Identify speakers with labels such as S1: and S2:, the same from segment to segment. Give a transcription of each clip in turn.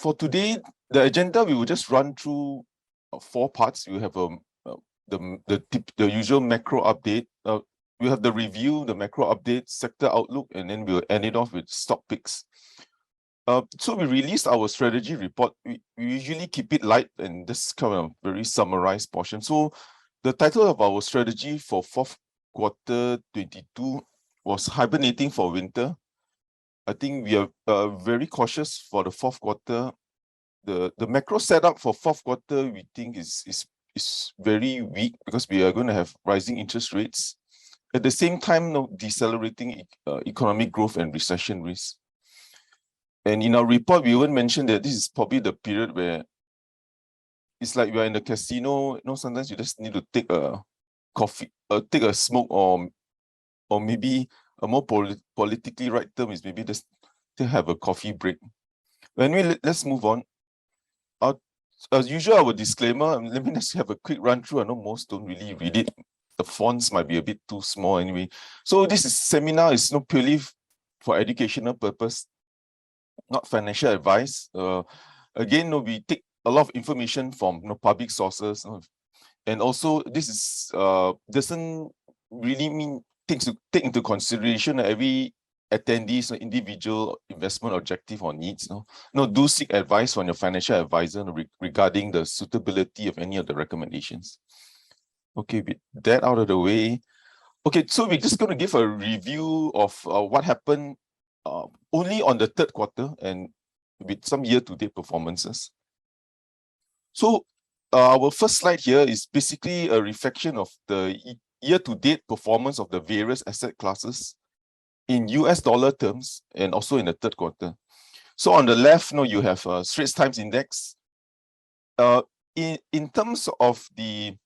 S1: for today, the agenda, we will just run through 4 parts. We have the usual macro update. We have the review, the macro update, sector outlook, and then we'll end it off with stock picks. So we released our strategy report. We usually keep it light and this kind of very summarized portion. So the title of our strategy for 4th quarter 22 was hibernating for winter. I think we are very cautious for the 4th quarter. The macro setup for 4th quarter we think is very weak because we are going to have rising interest rates. At the same time, decelerating economic growth and recession risk. And in our report, we even mentioned that this is probably the period where it's like we are in the casino. Sometimes you just need to take a coffee, take a smoke, or maybe a more politically right term is maybe just to have a coffee break. Anyway, let's move on. As usual, our disclaimer, let me just have a quick run through. I know most don't really read it. The fonts might be a bit too small anyway. So this seminar is not purely for educational purpose, not financial advice. Again, we take a lot of information from public sources, and also this is doesn't really mean things to take into consideration every attendee's individual investment objective or needs. Do seek advice from your financial advisor regarding the suitability of any of the recommendations. Okay, with that out of the way. Okay, so we're just going to give a review of what happened only on the 3rd quarter and with some year-to-date performances. So our first slide here is basically a reflection of the year-to-date performance of the various asset classes in US dollar terms and also in the 3rd quarter. So on the left, you have Straits Times Index. In terms of the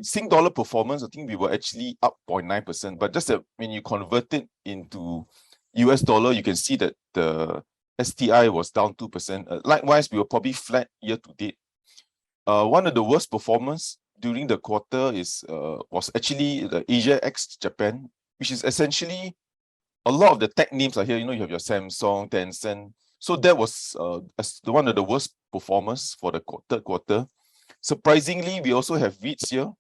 S1: Sing dollar performance, I think we were actually up 0.9%. But just that when you convert it into US dollar, you can see that the STI was down 2%. Likewise, we were probably flat year to date. One of the worst performers during the quarter was actually the Asia ex Japan, which is essentially a lot of the tech names are here. You have your Samsung, Tencent. So that was one of the worst performers for the 3rd quarter. Surprisingly, we also have REITs here,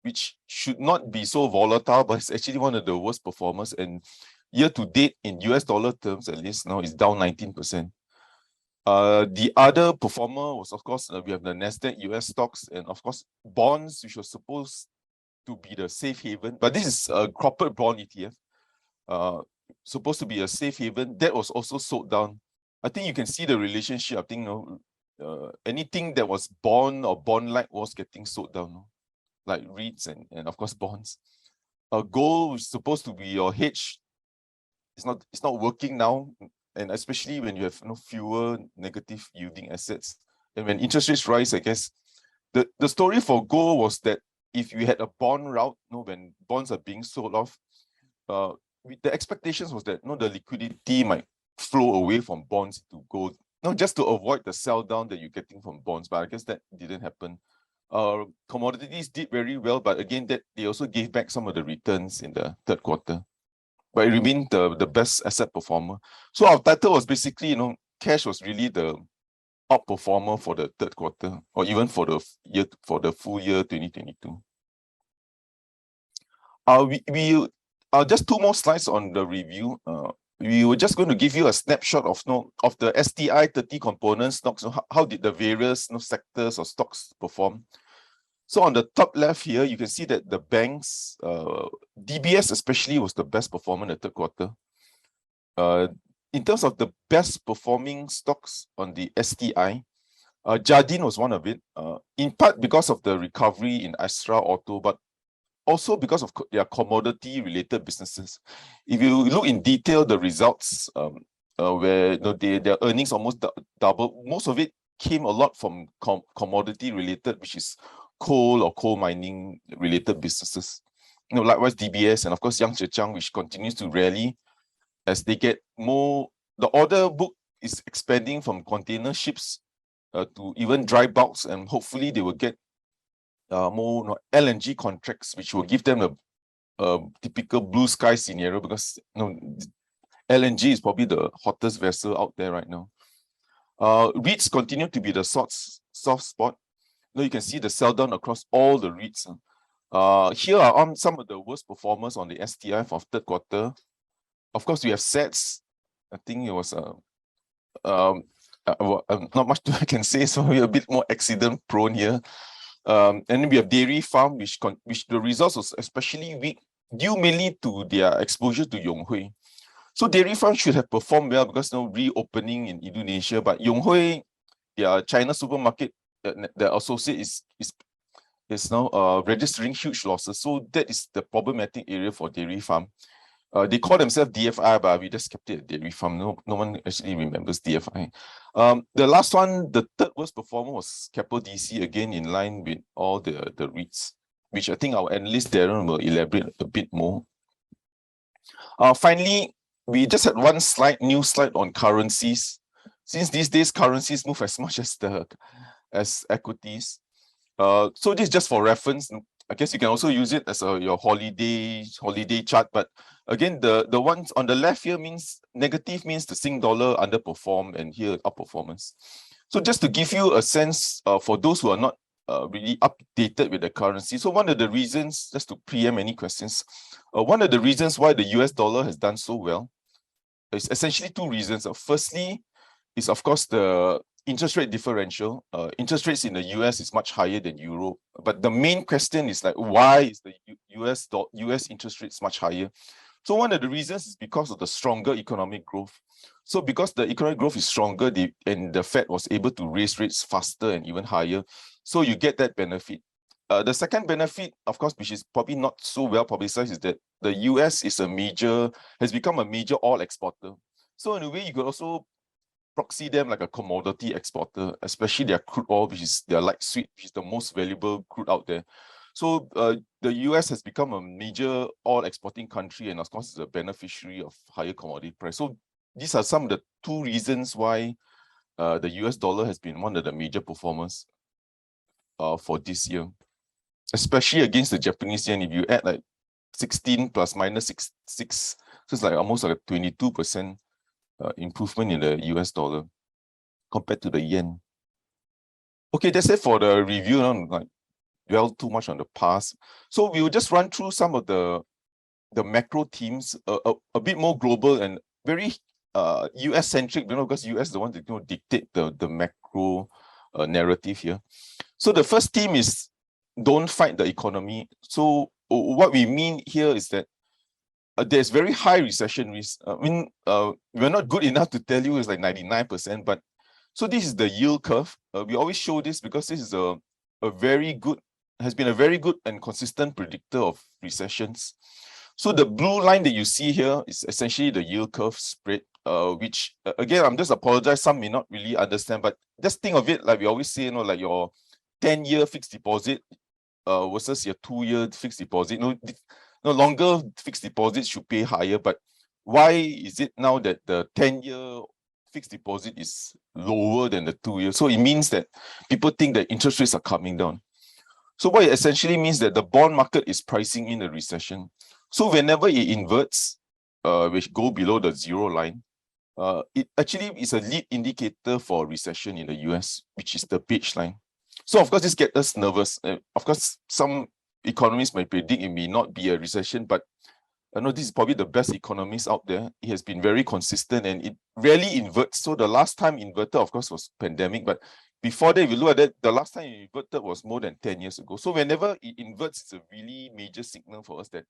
S1: which should not be so volatile, but it's actually one of the worst performers. And year to date, in US dollar terms, at least now, is down 19%. The other performer was, of course, we have the Nasdaq US stocks and, of course, bonds, which was supposed to be the safe haven. But this is a corporate bond ETF, supposed to be a safe haven. That was also sold down. I think you can see the relationship. I think anything that was bond or bond-like was getting sold down, like REITs and of course bonds. Gold is supposed to be your hedge. It's not working now, and especially when you have fewer negative yielding assets. And when interest rates rise, I guess the story for gold was that if you had a bond route, when bonds are being sold off, the expectations was that the liquidity might flow away from bonds to gold. Just to avoid the sell down that you're getting from bonds, but I guess that didn't happen. Commodities did very well, but again, that they also gave back some of the returns in the 3rd quarter. But it remained the best asset performer. So our title was basically, cash was really the outperformer for the 3rd quarter, or even for the full year 2022. Just 2 more slides on the review. We were just going to give you a snapshot of the STI 30 component stocks. How did the various sectors or stocks perform? So on the top left here, you can see that the banks, DBS especially, was the best performer in the 3rd quarter. In terms of the best performing stocks on the STI, Jardine was one of it, in part because of the recovery in Astra Auto, but also because of their commodity-related businesses. If you look in detail, the results where their earnings almost doubled, most of it came a lot from commodity-related, which is coal or coal mining-related businesses. Likewise, DBS and of course Yang Zhejiang, which continues to rally as they get more. The order book is expanding from container ships to even dry bulks, and hopefully they will get more LNG contracts, which will give them a typical blue sky scenario, because LNG is probably the hottest vessel out there right now. REITs continue to be the soft spot. Now you can see the sell down across all the REITs. Here are some of the worst performers on the STI for third quarter. Of course, we have SETS. I think it was not much I can say, so we're a bit more accident prone here. And then we have Dairy Farm, which the results was especially weak, due mainly to their exposure to Yonghui. So Dairy Farm should have performed well because reopening in Indonesia, but Yonghui, their China supermarket, the associate is now registering huge losses. So that is the problematic area for Dairy Farm. They call themselves DFI, but we just kept it at Dairy Farm. No one actually remembers DFI. The last one, the third worst performer was Keppel DC, again in line with all the REITs, which I think our analyst Darren will elaborate a bit more. Finally, we just had one new slide on currencies. Since these days currencies move as much as equities. So this is just for reference. I guess you can also use it as your holiday chart. But again, the ones on the left here means negative, means the Sing dollar underperformed, and here outperformance. So just to give you a sense for those who are not really updated with the currency. So one of the reasons, just to preempt any questions, one of the reasons why the US dollar has done so well is essentially two reasons. Firstly, is of course the interest rate differential. Interest rates in the US is much higher than Europe. But the main question is like, why is the US interest rates much higher? So one of the reasons is because of the stronger economic growth. So because the economic growth is stronger, and the Fed was able to raise rates faster and even higher, so you get that benefit. The second benefit, of course, which is probably not so well publicized, is that the US has become a major oil exporter. So in a way, you could also proxy them like a commodity exporter, especially their crude oil, which is their light sweet, which is the most valuable crude out there. So the US has become a major oil exporting country, and of course is a beneficiary of higher commodity price. So these are some of the two reasons why the US dollar has been one of the major performers for this year, especially against the Japanese yen. If you add like 16 plus minus 6, so it's like almost like a 22% improvement in the US dollar compared to the yen. Okay, that's it for the review. Not like dwell too much on the past. So we will just run through some of the macro themes, a bit more global and very US centric, because US is the one that dictate the macro narrative here. So the first theme is don't fight the economy. So what we mean here is that there's very high recession risk. We're not good enough to tell you it's like 99%, but so this is the yield curve. We always show this because this is has been a very good and consistent predictor of recessions. So the blue line that you see here is essentially the yield curve spread, which again, I'm just apologize, some may not really understand, but just think of it like we always say, like your 10-year fixed deposit versus your 2-year fixed deposit. No longer fixed deposits should pay higher, but why is it now that the 10-year fixed deposit is lower than the 2-year? So it means that people think that interest rates are coming down. So what it essentially means that the bond market is pricing in a recession. So whenever it inverts, which go below the zero line, it actually is a lead indicator for recession in the US, which is the beige line. So of course, this gets us nervous. Of course, some economists might predict it may not be a recession, but I know this is probably the best economist out there. It has been very consistent and it rarely inverts. So the last time inverted, of course, was pandemic. But before that, if you look at that, the last time it inverted was more than 10 years ago. So whenever it inverts, it's a really major signal for us that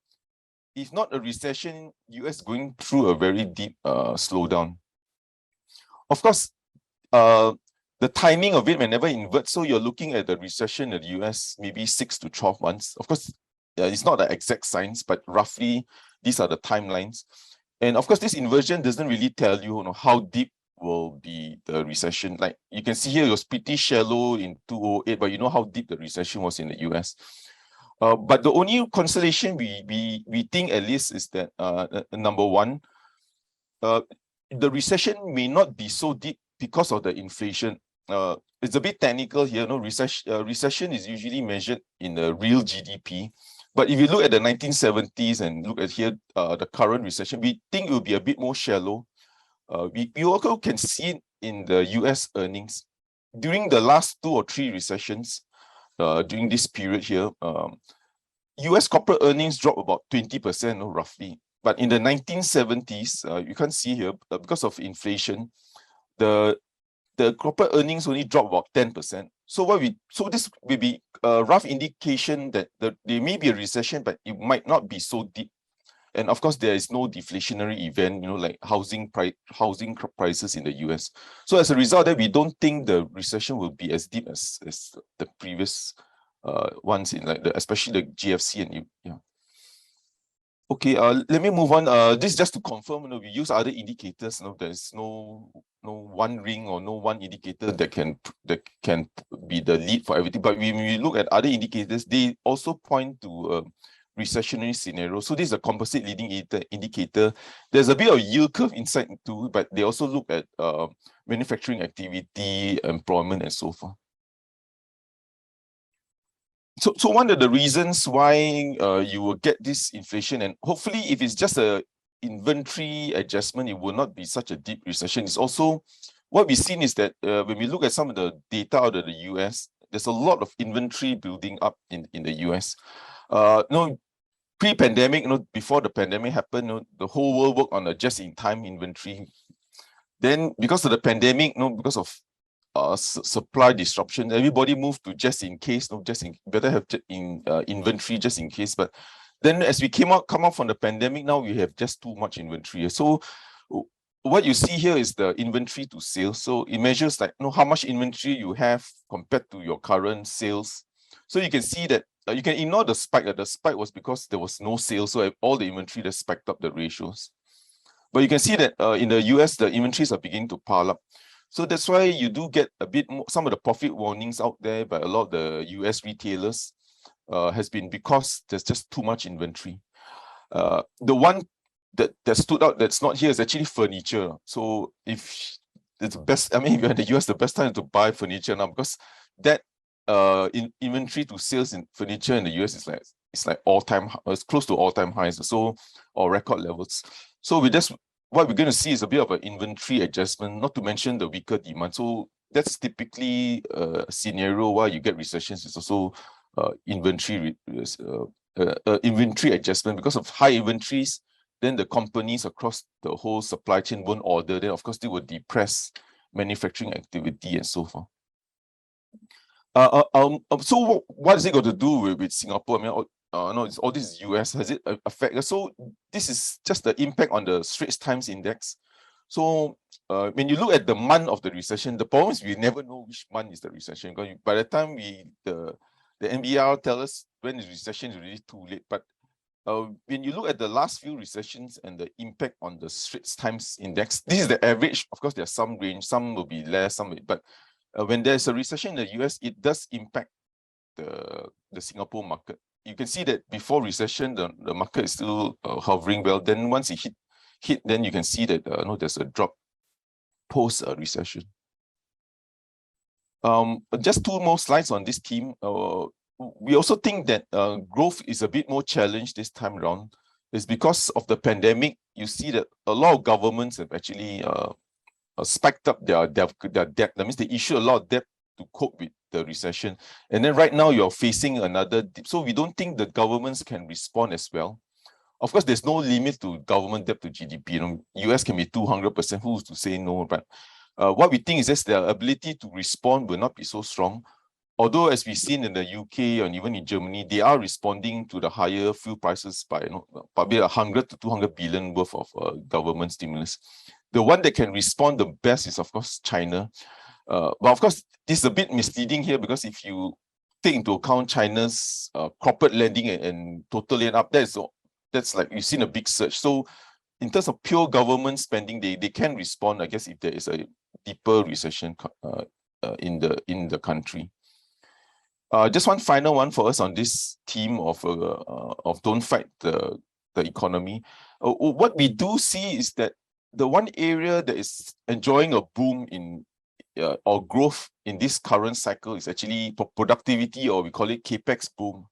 S1: if not a recession, US going through a very deep slowdown. Of course, the timing of it whenever it inverts, so you're looking at the recession in the US, maybe 6 to 12 months. Of course, it's not the exact science, but roughly these are the timelines. And of course, this inversion doesn't really tell you, how deep will be the recession. Like you can see here, it was pretty shallow in 2008, but you know how deep the recession was in the US. But the only consolation we think at least is that number one, the recession may not be so deep because of the inflation. It's a bit technical here. Recession is usually measured in the real GDP. But if you look at the 1970s and look at here, the current recession, we think it will be a bit more shallow. We also can see in the US earnings. During the last 2 or 3 recessions, during this period here, US corporate earnings dropped about 20%, roughly. But in the 1970s, you can't see here, because of inflation, the corporate earnings only dropped about 10%. So this will be a rough indication that there may be a recession, but it might not be so deep. And of course, there is no deflationary event, like housing prices in the US. So as a result, that we don't think the recession will be as deep as the previous ones in especially the GFC and yeah. Okay, let me move on. This is just to confirm, we use other indicators. There's no one ring or no one indicator that can be the lead for everything. But when we look at other indicators, they also point to recessionary scenario. So this is a composite leading indicator. There's a bit of yield curve inside too, but they also look at manufacturing activity, employment, and so forth. So one of the reasons why you will get this inflation, and hopefully if it's just a inventory adjustment, it will not be such a deep recession. It's also what we've seen is that when we look at some of the data out of the US, there's a lot of inventory building up in the US. Pre-pandemic, before the pandemic happened, the whole world worked on a just-in-time inventory. Then because of the pandemic, because of supply disruption, everybody moved to just in case. Better have inventory just in case. But then as we come out from the pandemic, now we have just too much inventory. So what you see here is the inventory to sales. So it measures like how much inventory you have compared to your current sales. So you can see that you can ignore the spike. The spike was because there was no sales, so all the inventory that spiked up the ratios. But you can see that in the US, the inventories are beginning to pile up. So that's why you do get a bit more, some of the profit warnings out there by a lot of the US retailers has been because there's just too much inventory. The one that stood out that's not here is actually furniture. So if it's the best, if you're in the US, the best time to buy furniture now, because that inventory to sales in furniture in the US is like all-time, it's close to all-time highs, or record levels. So what we're going to see is a bit of an inventory adjustment, not to mention the weaker demand. So that's typically a scenario where you get recessions. It's also inventory adjustment. Because of high inventories, then the companies across the whole supply chain won't order. Then of course they will depress manufacturing activity and so forth. So what is it got to do with Singapore? It's all this US, has it affected? So this is just the impact on the Straits Times Index. So when you look at the month of the recession, the problem is we never know which month is the recession. Because by the time the NBR tell us when is recession, it's really too late. But when you look at the last few recessions and the impact on the Straits Times Index, this is the average. Of course, there's some range, some will be less, some will be, but when there's a recession in the US, it does impact the Singapore market. You can see that before recession, the market is still hovering well. Then once it hit, then you can see that there's a drop post recession. Just 2 more slides on this theme. We also think that growth is a bit more challenged this time around. It's because of the pandemic. You see that a lot of governments have actually spiked up their debt. That means they issue a lot of debt to cope with the recession. And then right now you're facing another dip. So we don't think the governments can respond as well. Of course, there's no limit to government debt to GDP. US can be 200%. Who's to say no? But what we think is that their ability to respond will not be so strong. Although, as we've seen in the UK and even in Germany, they are responding to the higher fuel prices by probably 100 to 200 billion worth of government stimulus. The one that can respond the best is, of course, China. But of course, this is a bit misleading here because if you take into account China's corporate lending and total end up, that's like you've seen a big surge. So in terms of pure government spending, they can respond, I guess, if there is a deeper recession in the country. Just one final one for us on this theme of don't fight the economy. What we do see is that the one area that is enjoying a boom in or growth in this current cycle is actually productivity, or we call it capex boom.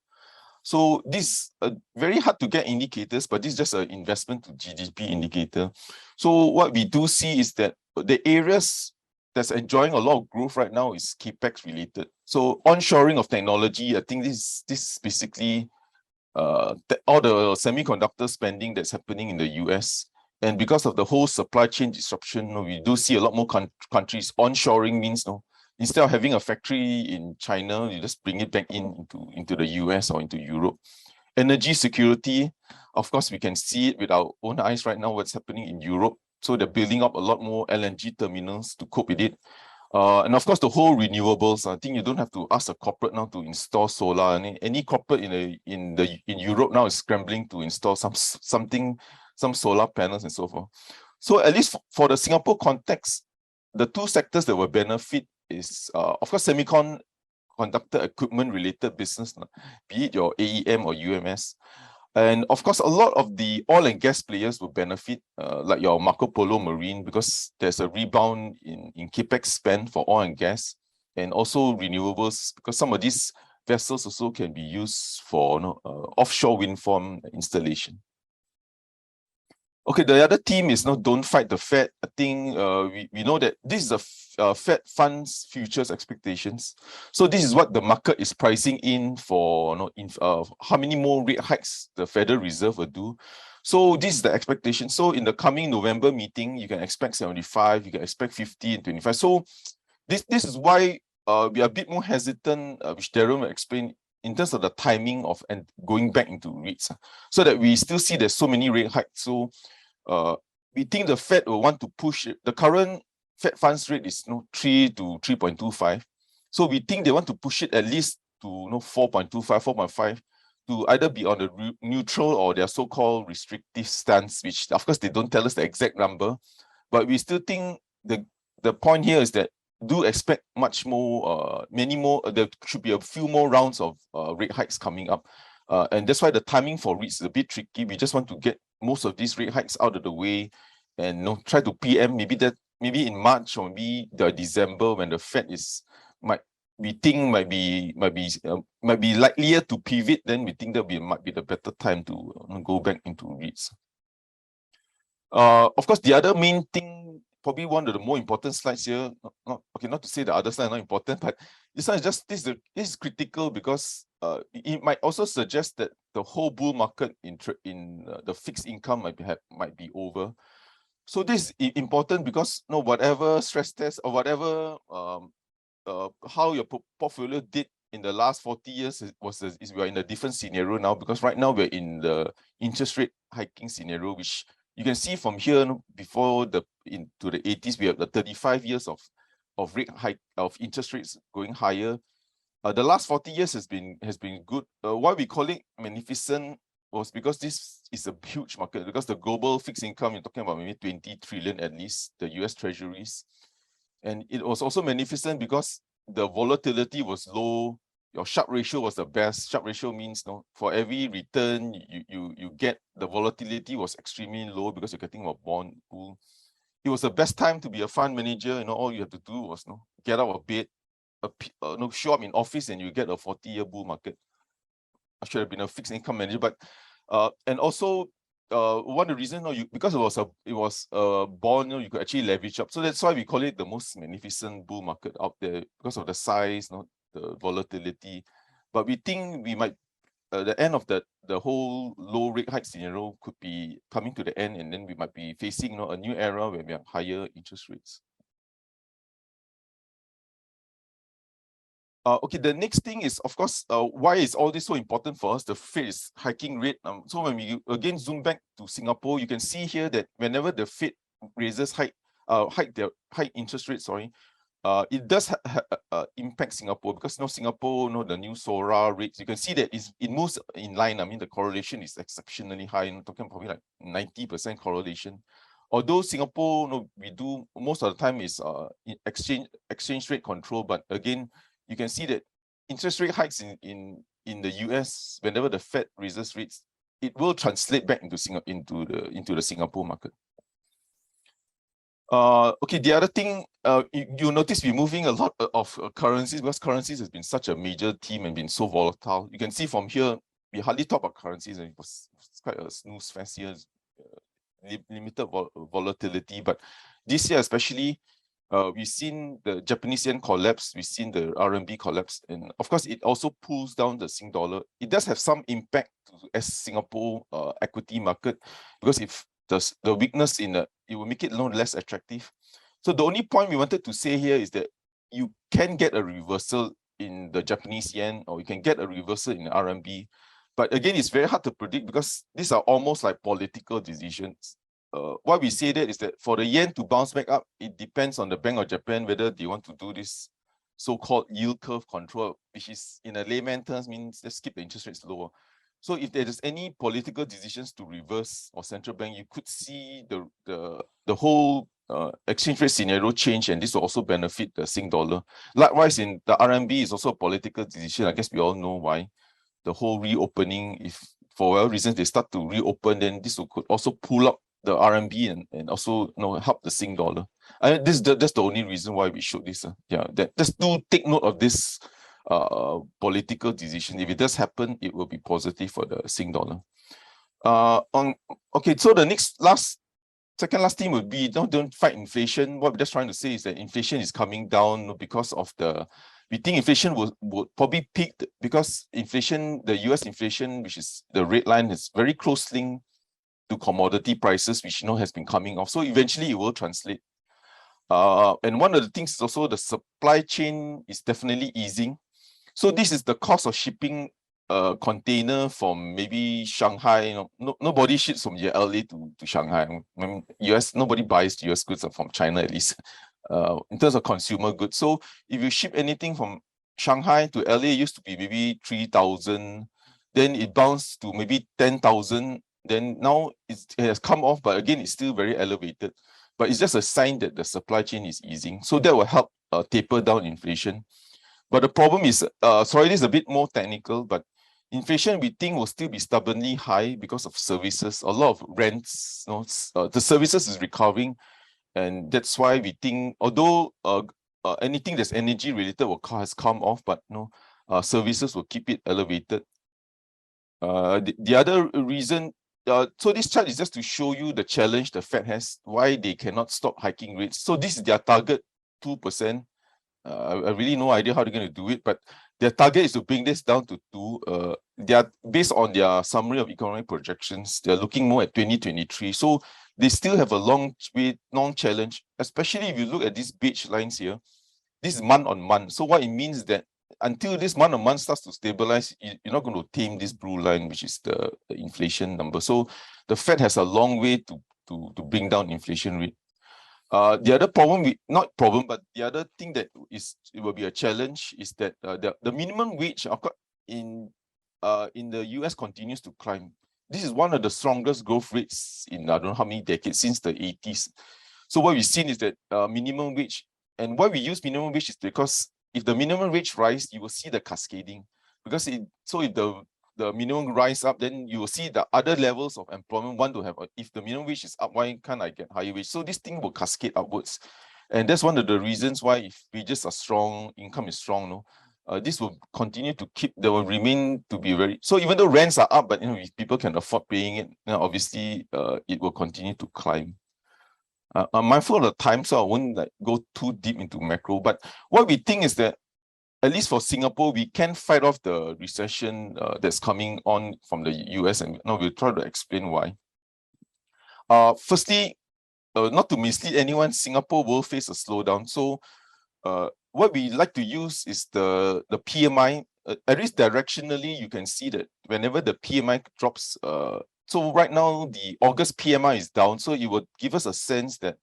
S1: So this very hard to get indicators, but this is just an investment to GDP indicator. So what we do see is that the areas that's enjoying a lot of growth right now is capex related. So onshoring of technology, I think this is basically all the semiconductor spending that's happening in the US. And because of the whole supply chain disruption, we do see a lot more countries onshoring means instead of having a factory in China, you just bring it back into the US or into Europe. Energy security, of course, we can see it with our own eyes right now, what's happening in Europe. So they're building up a lot more LNG terminals to cope with it. And of course, the whole renewables, I think you don't have to ask a corporate now to install solar. Any corporate in Europe now is scrambling to install some solar panels and so forth. So at least for the Singapore context, the two sectors that will benefit is, of course, semiconductor equipment related business, be it your AEM or UMS. And of course, a lot of the oil and gas players will benefit, like your Marco Polo Marine, because there's a rebound in capex spend for oil and gas, and also renewables, because some of these vessels also can be used for offshore wind farm installation. Okay, the other theme is don't fight the Fed. I think we know that this is a Fed funds futures expectations. So this is what the market is pricing in for how many more rate hikes the Federal Reserve will do. So this is the expectation. So in the coming November meeting, you can expect 75, you can expect 50 and 25. So this is why we are a bit more hesitant, which Darren will explain, in terms of the timing of and going back into rates, so that we still see there's so many rate hikes. So we think the Fed will want to push it. The current Fed funds rate is 3 to 3.25. So we think they want to push it at least to 4.25, 4.5 to either be on the neutral or their so-called restrictive stance, which of course they don't tell us the exact number. But we still think the point here is that do expect much more, many more, there should be a few more rounds of rate hikes coming up. And that's why the timing for REITs is a bit tricky. We just want to get most of these rate hikes out of the way and try to PM maybe in March or maybe the December, when the Fed might be likelier to pivot. Then we think that might be the better time to go back into REITs. Of course, the other main thing, probably one of the more important slides here, not to say the other slides are not important, but this one is just this is critical because it might also suggest that the whole bull market in the fixed income might be over. So this is important because whatever stress test or whatever how your portfolio did in the last 40 years is we are in a different scenario now, because right now we're in the interest rate hiking scenario, which you can see from here before into the 80s, we have the 35 years of rate hike of interest rates going higher. The last 40 years has been good. Why we call it magnificent was because this is a huge market, because the global fixed income, you're talking about maybe 20 trillion at least, the US treasuries. And it was also magnificent because the volatility was low. Your Sharpe ratio was the best. Sharpe ratio means for every return you get, the volatility was extremely low because you're getting a bond pool. It was the best time to be a fund manager. All you have to do was get out of bed, show up in office, and you get a 40-year bull market. I should have been a fixed income manager, but and also one of the reasons, because it was a bond, you could actually leverage up. So that's why we call it the most magnificent bull market out there, because of the size, the volatility. But we think we might the end of the whole low rate hike scenario could be coming to the end, and then we might be facing a new era where we have higher interest rates. Okay, the next thing is, of course, why is all this so important for us? The Fed is hiking rate. So when we again zoom back to Singapore, you can see here that whenever the Fed raises hike interest rates, it does impact Singapore, because Singapore, the new SORA rates, you can see that it moves in line. I mean, the correlation is exceptionally high. Talking probably like 90% correlation. Although Singapore, we do most of the time is exchange rate control, but again, you can see that interest rate hikes in the US, whenever the Fed raises rates, it will translate back into the Singapore market. Okay, the other thing, you notice we're moving a lot of currencies, because currencies has been such a major theme and been so volatile. You can see from here, we hardly talk about currencies, and it was quite a snooze fest here, limited volatility. But this year especially, We've seen the Japanese yen collapse, we've seen the RMB collapse, and of course, it also pulls down the Sing dollar. It does have some impact as Singapore equity market, because if the weakness in it will make it less attractive. So the only point we wanted to say here is that you can get a reversal in the Japanese yen, or you can get a reversal in the RMB. But again, it's very hard to predict because these are almost like political decisions. Why we say that is that for the yen to bounce back up, it depends on the Bank of Japan whether they want to do this so-called yield curve control, which is in a layman terms means let's keep the interest rates lower. So if there is any political decisions to reverse or central bank, you could see the whole exchange rate scenario change, and this will also benefit the Sing dollar. Likewise, in the RMB is also a political decision. I guess we all know why. The whole reopening, if for whatever reasons they start to reopen, then this could also pull up the RMB and also help the Sing dollar. That's the only reason why we showed this. Just do take note of this political decision. If it does happen, it will be positive for the Sing dollar. Okay, so the second last thing would be don't fight inflation. What we're just trying to say is that inflation is coming down because of we think inflation will probably peak because inflation, the US inflation, which is the red line, is very close linked to commodity prices, which has been coming off. So eventually it will translate. And one of the things is also the supply chain is definitely easing. So this is the cost of shipping a container from maybe Shanghai. Nobody ships from LA to Shanghai. I mean, US, nobody buys US goods from China, at least in terms of consumer goods. So if you ship anything from Shanghai to LA, it used to be maybe 3,000, then it bounced to maybe 10,000. Then now it has come off, but again, it's still very elevated. But it's just a sign that the supply chain is easing. So that will help taper down inflation. But the problem is, sorry, this is a bit more technical, but inflation we think will still be stubbornly high because of services. A lot of rents, the services is recovering, and that's why we think, although anything that's energy related has come off, but services will keep it elevated. The other reason, so this chart is just to show you the challenge the Fed has, why they cannot stop hiking rates. So this is their target, 2%. I really no idea how they're going to do it, but their target is to bring this down to 2. They are based on their summary of economic projections. They're looking more at 2023. So they still have a long challenge, especially if you look at these beige lines here. This is month on month. So what it means is that until this month on month starts to stabilize, you're not going to tame this blue line, which is the inflation number. So the Fed has a long way to bring down inflation rate. The other problem, but the other thing that it will be a challenge is that the minimum wage in the US continues to climb. This is one of the strongest growth rates in I don't know how many decades, since the 80s. So what we've seen is that minimum wage, and why we use minimum wage is because if the minimum wage rise, you will see the cascading. Because if the minimum rise up, then you will see the other levels of employment want to have, if the minimum wage is up, why can't I get higher wage? So this thing will cascade upwards. And that's one of the reasons why if wages are strong, income is strong, this will continue to there will remain to be very, so even though rents are up, but if people can afford paying it, obviously it will continue to climb. I'm mindful of the time, so I won't go too deep into macro, but what we think is that at least for Singapore, we can fight off the recession that's coming on from the US, and now we'll try to explain why. Firstly, not to mislead anyone, Singapore will face a slowdown. So what we like to use is the PMI. At least directionally, you can see that whenever the PMI drops, so right now the August PMI is down, so it will give us a sense that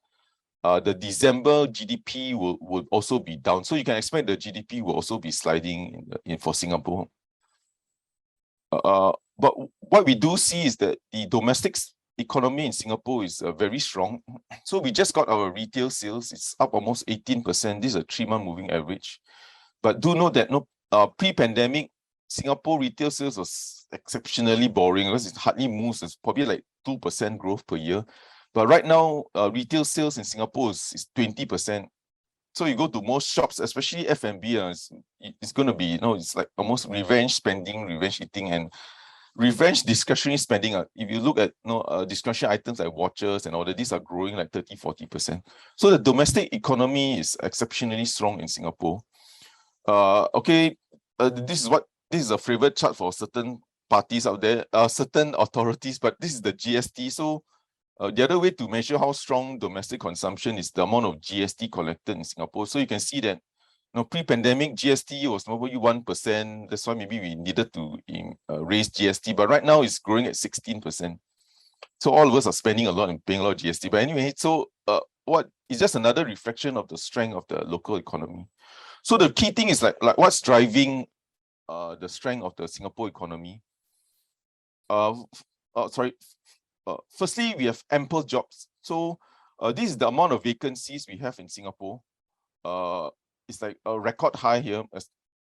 S1: the December GDP will also be down. So you can expect the GDP will also be sliding for Singapore. But what we do see is that the domestic economy in Singapore is very strong. So we just got our retail sales. It's up almost 18%. This is a 3-month moving average. But do know that pre-pandemic, Singapore retail sales was exceptionally boring because it hardly moves. It's probably like 2% growth per year. But right now, retail sales in Singapore is 20%. So you go to most shops, especially F&B, it's going to be, it's like almost revenge spending, revenge eating. And Revenge discretionary spending, if you look at discretionary items like watches and all that, these are growing like 30-40%. So the domestic economy is exceptionally strong in Singapore. This is a favorite chart for certain parties out there, certain authorities, but this is the GST. So the other way to measure how strong domestic consumption is the amount of GST collected in Singapore. So you can see that pre-pandemic GST was probably 1%. That's why maybe we needed to raise GST. But right now it's growing at 16%. So all of us are spending a lot and paying a lot of GST. But anyway, so what is just another reflection of the strength of the local economy. So the key thing is like what's driving the strength of the Singapore economy. Firstly, we have ample jobs. So this is the amount of vacancies we have in Singapore. It's like a record high here,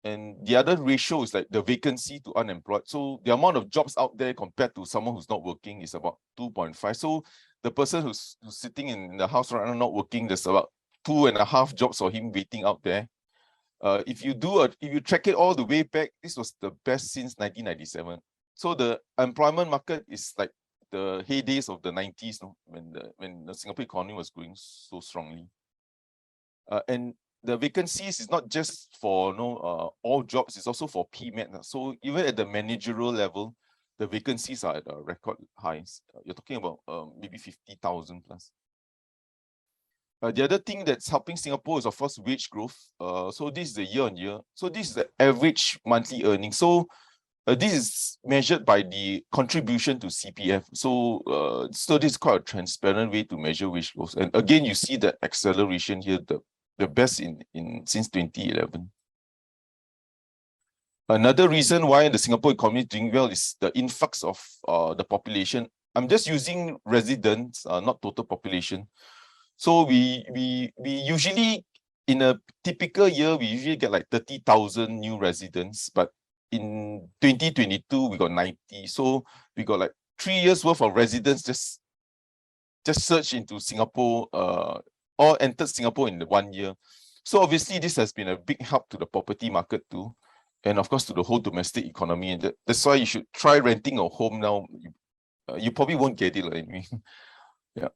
S1: and the other ratio is like the vacancy to unemployed. So the amount of jobs out there compared to someone who's not working is about 2.5. So the person who's sitting in the house right now not working, there's about 2.5 jobs for him waiting out there. If you track it all the way back, this was the best since 1997. So the employment market is like the heydays of the 90s, when the Singapore economy was growing so strongly. And the vacancies is not just for all jobs, it's also for PMET. So even at the managerial level, the vacancies are at a record highs. You're talking about maybe 50,000 plus. The other thing that's helping Singapore is, of course, wage growth. So this is the year-on-year. So this is the average monthly earnings. So this is measured by the contribution to CPF. So this is quite a transparent way to measure wage growth. And again, you see the acceleration here, the best since 2011. Another reason why the Singapore economy is doing well is the influx of the population. I'm just using residents, not total population. So we usually, in a typical year, we usually get like 30,000 new residents, but in 2022 we got 90. So we got like 3 years worth of residents just surged into Singapore, or entered Singapore in the 1 year. So obviously this has been a big help to the property market too, and of course to the whole domestic economy. And that's why you should try renting a home now. You probably won't get it anyway. Yeah.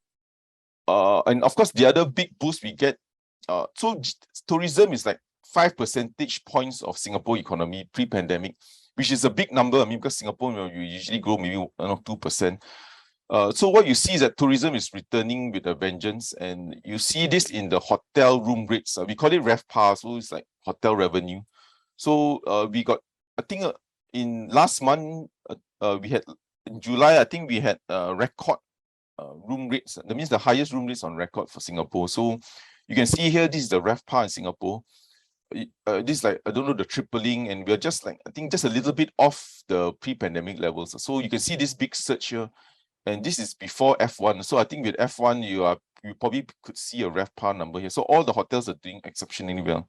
S1: And of course the other big boost we get, so tourism is like 5 percentage points of Singapore economy pre-pandemic, which is a big number. I mean, because Singapore, you usually grow maybe 2%. So what you see is that tourism is returning with a vengeance, and you see this in the hotel room rates. We call it RevPAR, so it's like hotel revenue. So we got, I think in last month, we had, in July, I think we had record room rates. That means the highest room rates on record for Singapore. So you can see here, this is the RevPAR in Singapore. This is like, I don't know, the tripling, and we're just like, I think just a little bit off the pre-pandemic levels. So you can see this big surge here, and this is before F1. So I think with F1, you probably could see a RevPAR number here. So all the hotels are doing exceptionally well.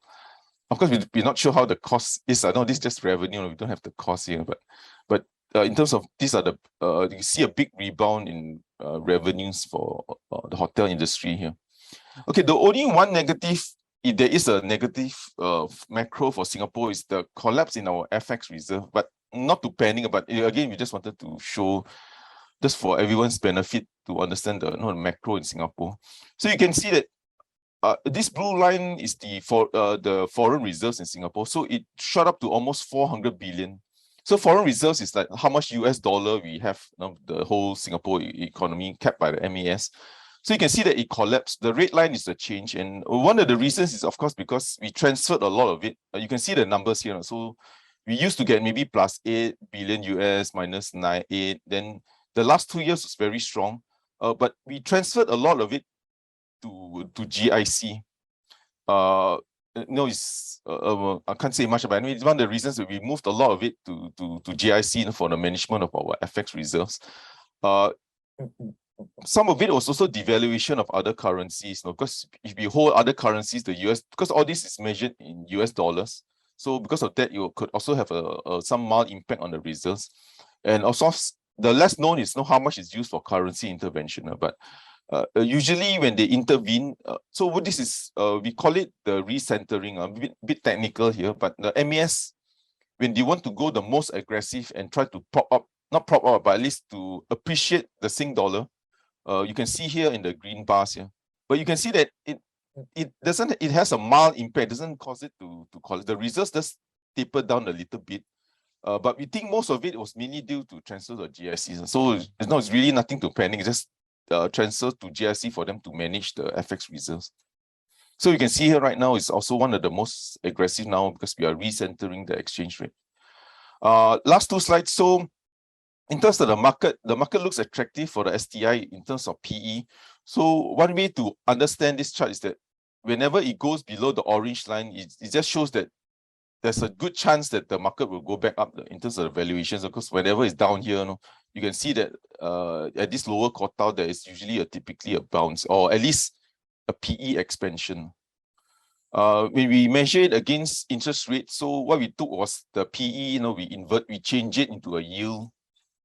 S1: Of course, we're not sure how the cost is. I know this is just revenue. We don't have the cost here, but in terms of, these are the you see a big rebound in revenues for the hotel industry here. Okay, the only one negative, if there is a negative macro for Singapore, is the collapse in our FX reserve. But not to panic, but again, we just wanted to show, just for everyone's benefit, to understand the macro in Singapore. So you can see that this blue line is the foreign reserves in Singapore. So it shot up to almost 400 billion. So foreign reserves is like how much US dollar we have, the whole Singapore economy capped by the MAS. So you can see that it collapsed. The red line is the change. And one of the reasons is, of course, because we transferred a lot of it. You can see the numbers here. So we used to get maybe plus 8 billion US, minus 8. Then the last 2 years was very strong. But we transferred a lot of it to GIC. It's I can't say much about it. It's one of the reasons that we moved a lot of it to GIC for the management of our FX reserves. Some of it was also devaluation of other currencies, because if you hold other currencies, the US, because all this is measured in US dollars. So because of that, you could also have some mild impact on the reserves. And also, the less known is how much is used for currency intervention. But usually when they intervene, so what this is, we call it the recentering, a bit technical here, but the MAS, when they want to go the most aggressive and try to prop up not prop up, but at least to appreciate the Sing dollar. You can see here in the green bars here, but you can see that it has a mild impact. It doesn't cause it to cause the reserves just taper down a little bit. But we think most of it was mainly due to transfers of GICs. So it's really nothing to panic. It's just transfers to GIC for them to manage the FX reserves. So you can see here right now is also one of the most aggressive now because we are recentering the exchange rate. Last two slides. So in terms of the market looks attractive for the STI in terms of PE. So one way to understand this chart is that whenever it goes below the orange line, it just shows that there's a good chance that the market will go back up in terms of the valuations, because whenever it's down here, you can see that at this lower quartile, there is usually typically a bounce or at least a PE expansion. When we measure it against interest rate, so what we took was the PE, we change it into a yield.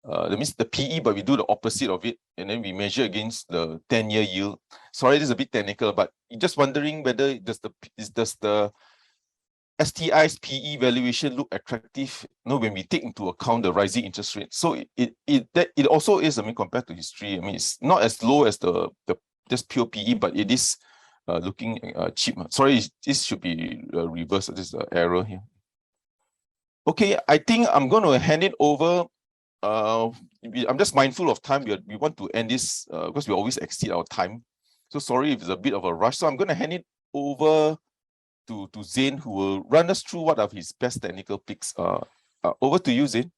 S1: That means the PE, but we do the opposite of it, and then we measure against the 10-year yield. Sorry, this is a bit technical, but just wondering whether does the STI's PE valuation look attractive, when we take into account the rising interest rate. So it also is, compared to history, it's not as low as the just pure PE, but it is looking cheap. Sorry, this should be reversed. This is an error here. Okay, I think I'm going to hand it over. I'm just mindful of time. We want to end this because we always exceed our time. So sorry if it's a bit of a rush. So I'm going to hand it over to Zain, who will run us through what are his best technical picks. Over to you, Zain.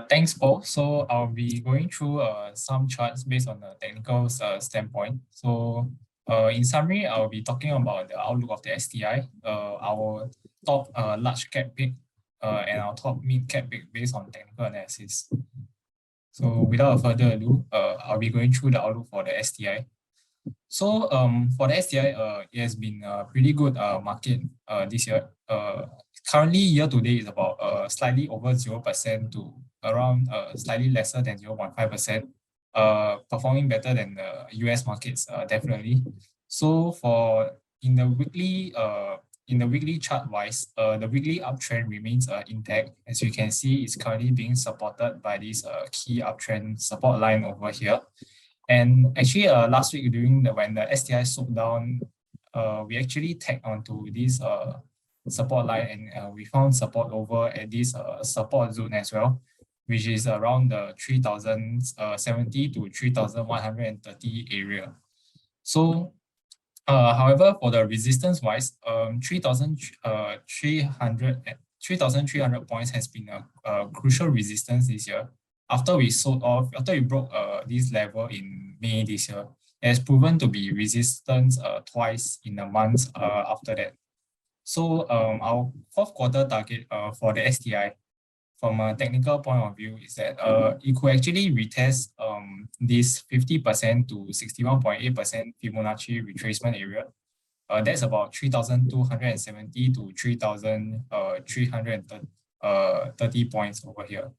S2: Thanks, Paul. So I'll be going through some charts based on the technical standpoint. So in summary, I'll be talking about the outlook of the STI, our top large cap pick, and our top mid cap pick based on technical analysis. So without further ado, I'll be going through the outlook for the STI. So for the STI, it has been a pretty good market this year. Currently, year to date is about slightly over 0% to around slightly lesser than 0.5%, performing better than the US markets, definitely. So in the weekly chart wise, the weekly uptrend remains intact. As you can see, it's currently being supported by this key uptrend support line over here. And actually, last week when the STI sold down, we actually tagged onto this support line, and we found support over at this support zone as well, which is around the 3070 to 3130 area. So however, for the resistance wise, 3,300 points has been a crucial resistance this year. After we broke this level in May this year, it has proven to be resistance twice in the months after that. So our fourth quarter target for the STI from a technical point of view is that it could actually retest this 50% to 61.8% Fibonacci retracement area. That's about 3,270 to 3,330 points over here.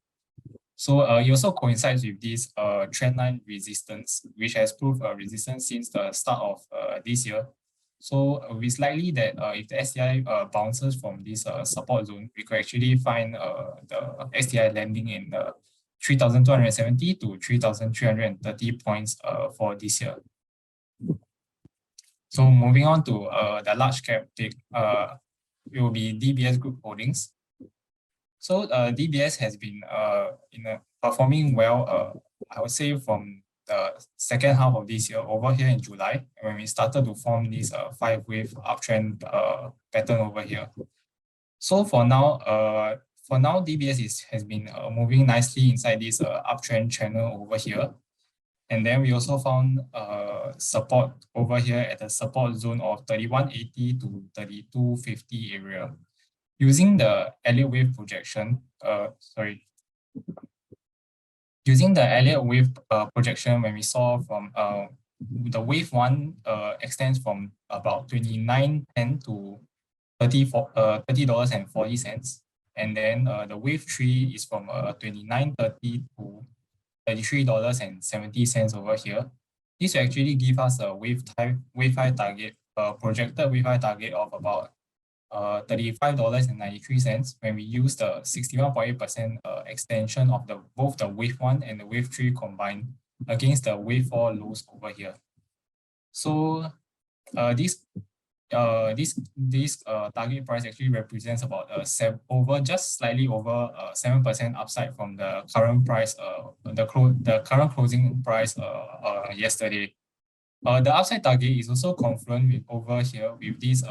S2: So it also coincides with this trendline resistance, which has proved a resistance since the start of this year. So it's likely that if the STI bounces from this support zone, we could actually find the STI landing in 3,270 to 3,330 points for this year. So moving on to the large cap pick, it will be Dbs Group Holdings. So DBS has been performing well, I would say, from the second half of this year over here in July, when we started to form this 5-wave uptrend pattern over here. So for now, DBS has been moving nicely inside this uptrend channel over here. And then we also found support over here at the support zone of 3180 to 3250 area. Using the Elliott wave projection, using the Elliott wave projection, when we saw from the wave 1 extends from about 29.10 to $30.40, and then the wave 3 is from 29.30 to $33.70 over here. This will actually give us a wave high target, projected wave high target of about $35.93 when we use the 61.8% extension of both the wave 1 and the wave 3 combined against the wave 4 lows over here. So this target price actually represents about just slightly over 7% upside from the current price, the current closing price yesterday. The upside target is also confluent with over here with this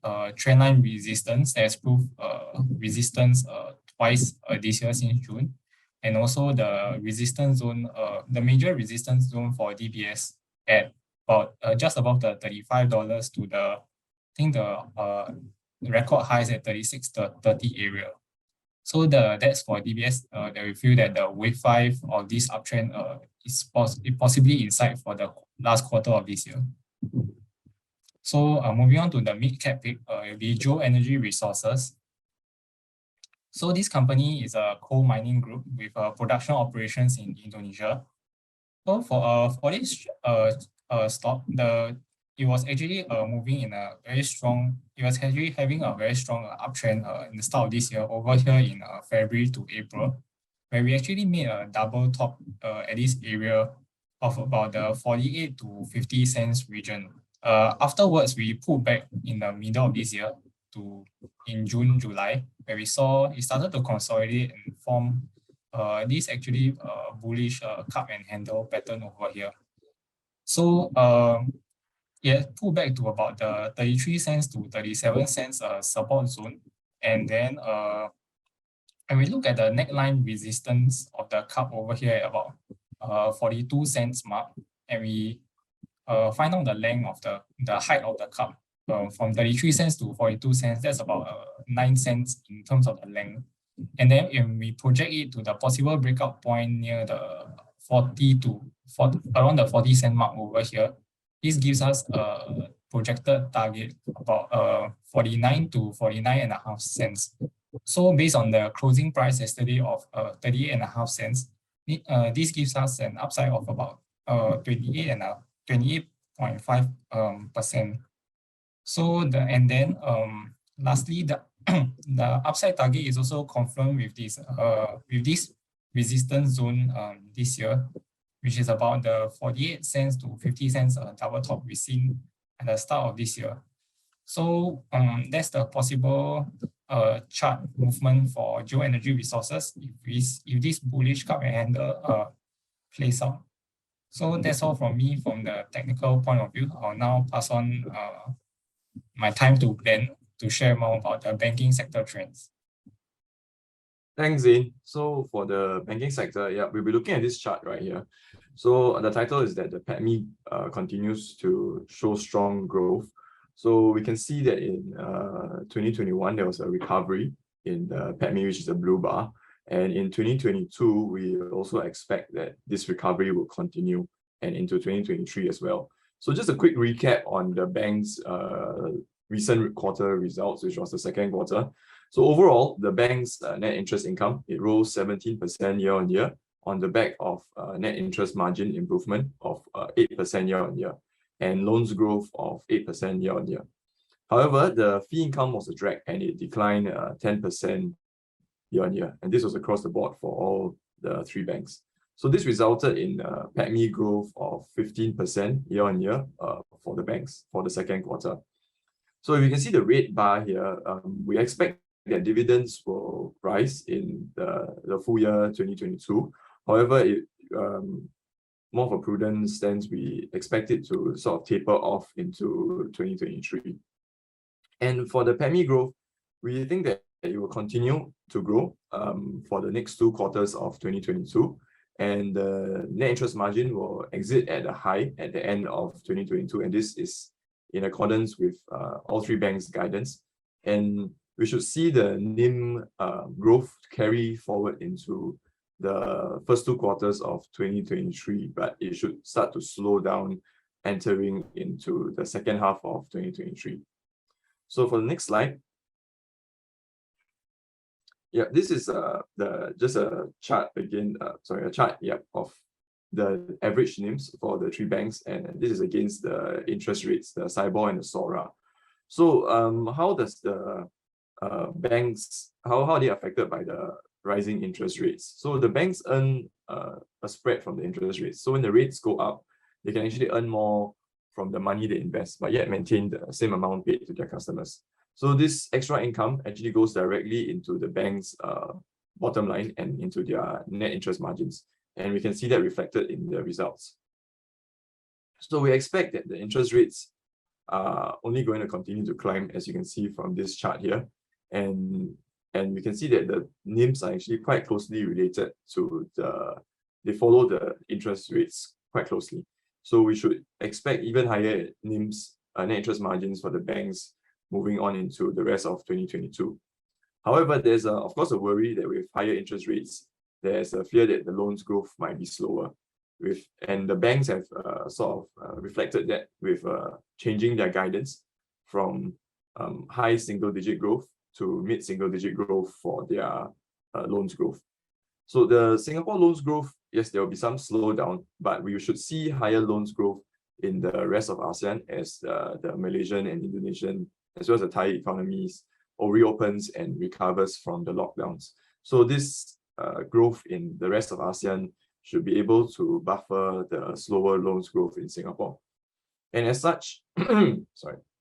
S2: trendline resistance that has proved resistance twice this year since June, and also the resistance zone, the major resistance zone for DBS at about just above the $35 to the record highs at 36.30 area. So that's for DBS. That we feel that the wave 5 of this uptrend is possibly in sight for the last quarter of this year. So moving on to the mid-cap pick, it'll be Geo Energy Resources. So this company is a coal mining group with production operations in Indonesia. So for this stock, it was actually moving in a very strong. It was actually having a very strong uptrend in the start of this year over here in February to April, where we actually made a double top at this area of about the 48 to 50 cents region. Afterwards, we pulled back in the middle of this year in June, July, where we saw it started to consolidate and form this actually bullish cup and handle pattern over here. So pulled back to about the 33 cents to 37 cents support zone. And then when we look at the neckline resistance of the cup over here at about 42 cents mark, and we find out the length of the height of the cup from 33 cents to 42 cents, that's about 9 cents in terms of the length. And then if we project it to the possible breakout point near the around the 40 cent mark over here, this gives us a projected target about 49 to 49.5 cents. So based on the closing price yesterday of 38.5 cents, this gives us an upside of about 28.5%. So lastly, the upside target is also confirmed with this resistance zone this year, which is about the 48 cents to 50 cents double top we've seen at the start of this year. So that's the possible chart movement for Geo Energy Resources if this bullish cup and handle plays out. So that's all from me from the technical point of view. I'll now pass on my time to Ben to share more about the banking sector trends.
S3: Thanks, Zane. So for the banking sector, we'll be looking at this chart right here. So the title is that the PATMI continues to show strong growth. So we can see that in 2021, there was a recovery in the PATMI, which is the blue bar. And in 2022, we also expect that this recovery will continue and into 2023 as well. So just a quick recap on the bank's recent quarter results, which was the second quarter. So overall, the bank's net interest income, it rose 17% year on year on the back of net interest margin improvement of 8% year on year and loans growth of 8% year on year. However, the fee income was a drag and it declined 10% year on year. And this was across the board for all the three banks. So this resulted in PATMI growth of 15% year on year for the banks for the second quarter. So if you can see the red bar here, we expect that dividends will rise in the full year 2022. However, more of a prudent stance, we expect it to sort of taper off into 2023. And for the PATMI growth, we think that it will continue to grow for the next 2 quarters of 2022. And the net interest margin will exit at a high at the end of 2022. And this is in accordance with all three banks' guidance. And we should see the NIM growth carry forward into the first 2 quarters of 2023, but it should start to slow down entering into the second half of 2023. So for the next slide, this is just a chart again. A chart of the average NIMs for the three banks, and this is against the interest rates, the SIBOR and the SORA. So how does the banks, how are they affected by the rising interest rates? So the banks earn a spread from the interest rates. So when the rates go up, they can actually earn more from the money they invest, but yet maintain the same amount paid to their customers. So this extra income actually goes directly into the bank's bottom line and into their net interest margins. And we can see that reflected in the results. So we expect that the interest rates are only going to continue to climb, as you can see from this chart here. And we can see that the NIMs are actually quite closely related to they follow the interest rates quite closely. So we should expect even higher NIMs, net interest margins for the banks moving on into the rest of 2022. However, there's of course a worry that with higher interest rates, there's a fear that the loans growth might be slower. And the banks have sort of reflected that with changing their guidance from high single-digit growth to mid-single-digit growth for their loans growth. So the Singapore loans growth, yes, there will be some slowdown, but we should see higher loans growth in the rest of ASEAN as the Malaysian and Indonesian, as well as the Thai economies, or reopens and recovers from the lockdowns. So this growth in the rest of ASEAN should be able to buffer the slower loans growth in Singapore. And as such,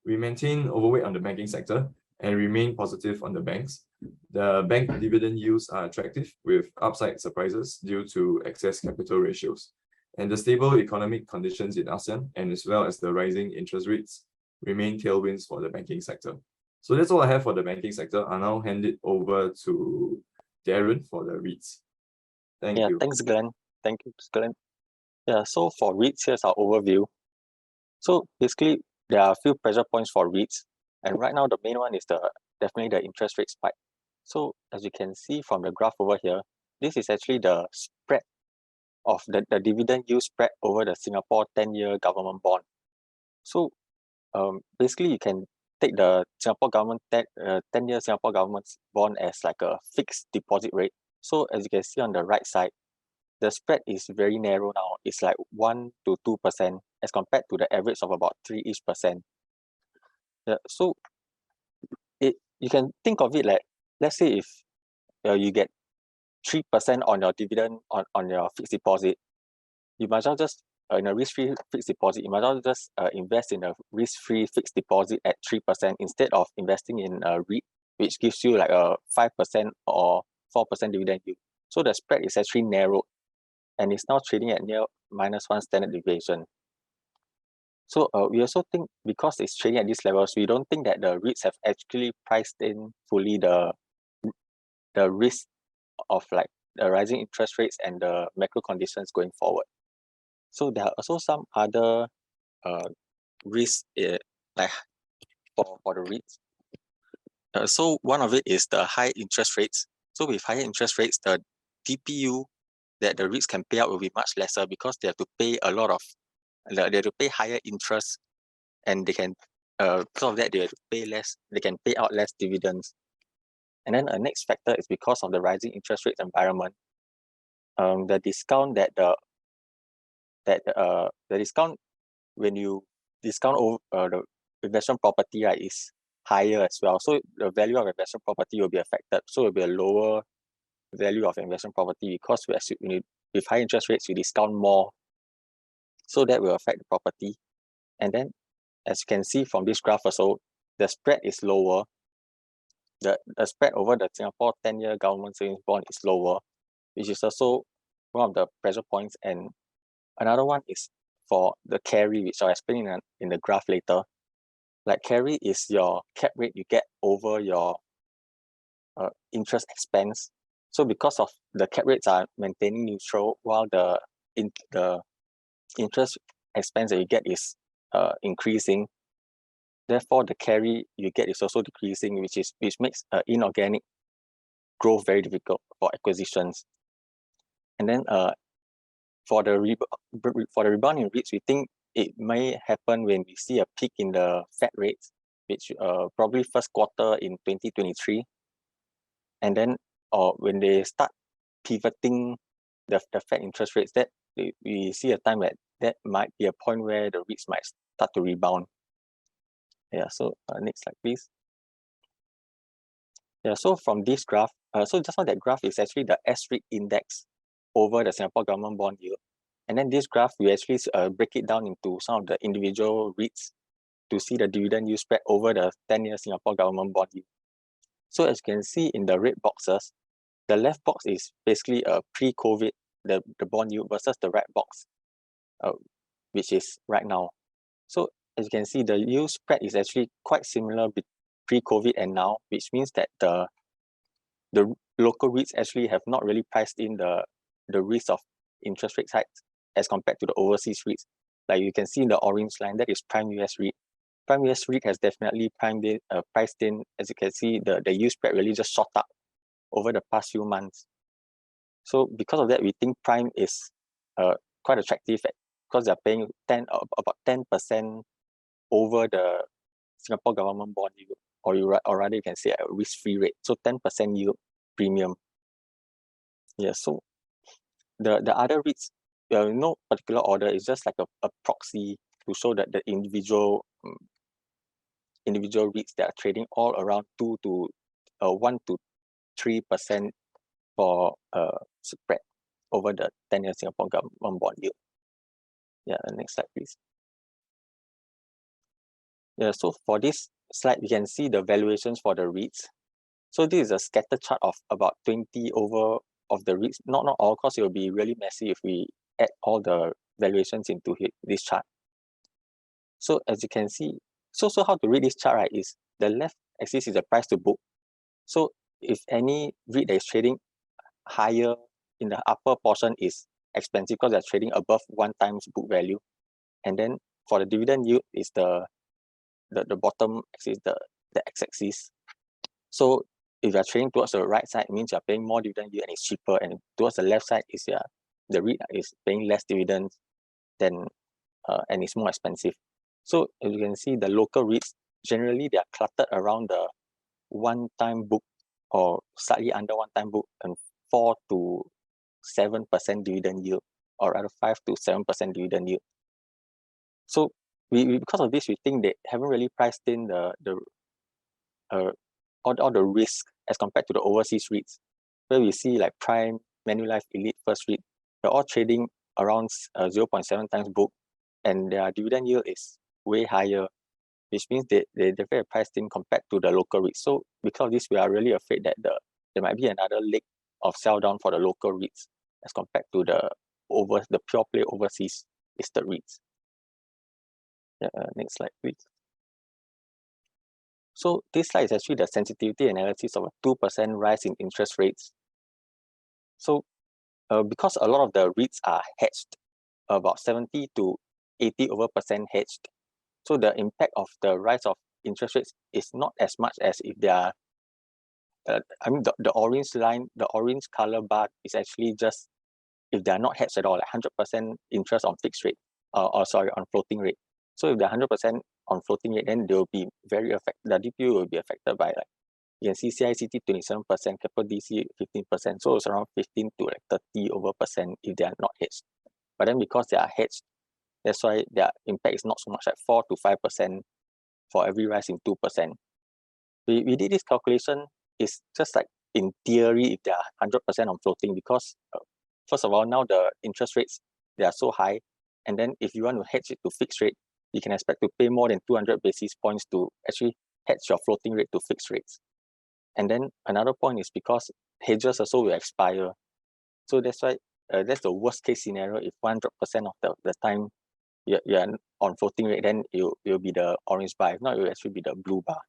S3: we maintain overweight on the banking sector and remain positive on the banks. The bank dividend yields are attractive with upside surprises due to excess capital ratios. And the stable economic conditions in ASEAN, and as well as the rising interest rates, remain tailwinds for the banking sector. So that's all I have for the banking sector. I'll now hand it over to Darren for the REITs. Thank you.
S4: Thanks, Glenn. Thank you, Glenn. So for REITs, here's our overview. So basically, there are a few pressure points for REITs. And right now, the main one is definitely the interest rate spike. So as you can see from the graph over here, this is actually the spread of the dividend yield spread over the Singapore 10-year government bond. So basically, you can take the Singapore government 10-year Singapore government bond as like a fixed deposit rate. So as you can see on the right side, the spread is very narrow now. It's like 1 to 2% as compared to the average of about 3-ish%. So you can think of it like, let's say if you get 3% on your dividend on your fixed deposit, you might as well just in a risk-free fixed deposit, you might as well just invest in a risk-free fixed deposit at 3% instead of investing in a REIT, which gives you like a 5% or 4% dividend yield. So the spread is actually narrowed, and it's now trading at near -1 standard deviation. So we also think because it's trading at these levels, we don't think that the REITs have actually priced in fully the risk of like the rising interest rates and the macro conditions going forward. So there are also some other risks like for the REITs. So one of it is the high interest rates. So with higher interest rates, the DPU that the REITs can pay out will be much lesser because they have to pay they have to pay higher interest, and they can because of that they have to pay less. They can pay out less dividends. And then a next factor is because of the rising interest rate environment. The discount the discount when you discount over the investment property, right, is higher as well. So the value of investment property will be affected. So it will be a lower value of investment property because with high interest rates, you discount more. So that will affect the property. And then, as you can see from this graph also, the spread is lower. The spread over the Singapore 10-year government savings bond is lower, which is also one of the pressure points. And another one is for the carry, which I'll explain in the graph later. Like carry is your cap rate you get over your interest expense. So because of the cap rates are maintaining neutral while the interest expense that you get is increasing, therefore the carry you get is also decreasing, which makes inorganic growth very difficult for acquisitions. And then for the rebound in REITs, we think it may happen when we see a peak in the Fed rates, which probably first quarter in 2023, and then when they start pivoting the Fed interest rates, that we see a time that might be a point where the REITs might start to rebound. Yeah, so next slide, please. Yeah, so from this graph, so just now that graph is actually the S-REIT index over the Singapore government bond yield. And then this graph, we actually break it down into some of the individual REITs to see the dividend yield spread over the 10-year Singapore government bond yield. So as you can see in the red boxes, the left box is basically a pre-COVID, the bond yield versus the right box, which is right now. So as you can see, the yield spread is actually quite similar pre-COVID and now, which means that the local REITs actually have not really priced in the risk of interest rate hikes as compared to the overseas REITs. Like you can see in the orange line, that is prime US REIT. Prime US REIT has definitely priced in, as you can see, the yield spread really just shot up over the past few months. So because of that, we think prime is quite attractive because they're paying about 10% over the Singapore government bond yield, or rather you can say a risk-free rate. So 10% yield premium. Yeah, so the other REITs, no particular order, is just like a proxy to show that the individual REITs that are trading all around 1 to 3% for spread over the 10-year Singapore government bond yield. Yeah, next slide, please. Yeah, so for this slide, we can see the valuations for the REITs. So this is a scatter chart of about 20 over of the REITs. Not all, because it will be really messy if we add all the valuations into this chart. So as you can see, so how to read this chart, right, is the left axis is the price to book. So if any REIT that is trading higher in the upper portion is expensive because they're trading above 1 times book value. And then for the dividend yield is the bottom axis, the x-axis. So if you're trading towards the right side, it means you're paying more dividend yield and it's cheaper. And towards the left side is the REIT is paying less dividends than and it's more expensive. So as you can see, the local REITs, generally they are cluttered around the 1-time book or slightly under 1-time book and 4 to 7% dividend yield, or rather 5 to 7% dividend yield. So we because of this, we think they haven't really priced in all the risk as compared to the overseas REITs, where we see like Prime, Manulife, Elite, First REIT, they're all trading around 0.7 times book, and their dividend yield is way higher, which means they're very priced in compared to the local REITs. So because of this, we are really afraid that there might be another leg of sell down for the local REITs as compared to the pure play overseas listed REITs. Yeah, next slide, please. So this slide is actually the sensitivity analysis of a 2% rise in interest rates. So because a lot of the REITs are hedged, about 70 to 80% hedged, so the impact of the rise of interest rates is not as much as if they are, I mean, the orange line, the orange color bar is actually just if they are not hedged at all, like 100% interest on fixed rate, on floating rate. So if they're 100% on floating rate, then they will be very affected. The DPU will be affected by, like, you can see CICT 27%, Capital DC 15%. So it's around 15 to like 30% if they are not hedged. But then because they are hedged, that's why their impact is not so much, like 4 to 5% for every rise in 2%. We did this calculation, is just like in theory if they are 100% on floating, because first of all, now the interest rates, they are so high. And then if you want to hedge it to fixed rate, you can expect to pay more than 200 basis points to actually hedge your floating rate to fixed rates. And then another point is because hedges also will expire. So that's why that's the worst case scenario. If 100% of the time you're on floating rate, then it will be the orange bar. If not, it will actually be the blue bar.